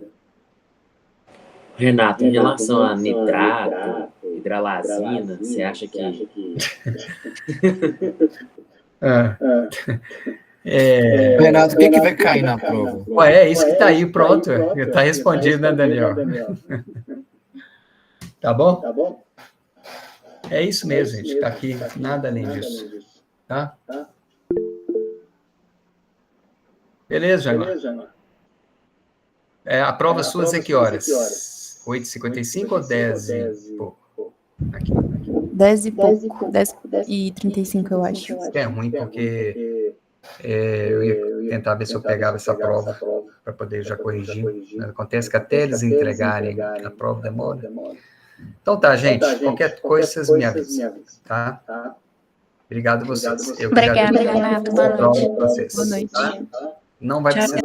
Renato, em relação a nitrato, hidralazina, você acha que... Renato, o que vai cair na prova? É isso que está aí, pronto. Está respondido, né, Daniel? Tá bom? É isso mesmo, gente. Está aqui, nada além disso. Tá? Beleza, Jaimar? A prova suas é que horas? 8h55 ou 10 e pouco? Aqui. 10 e pouco. 10h35, eu acho. É ruim, porque eu ia tentar ver se eu pegava essa prova para poder já corrigir. Acontece que até eles entregarem a prova demora. Então tá, gente. Qualquer coisa, vocês me avisam. Tá? Obrigado a vocês. Obrigada, Renato. Boa noite. Boa noite. Não vai precisar.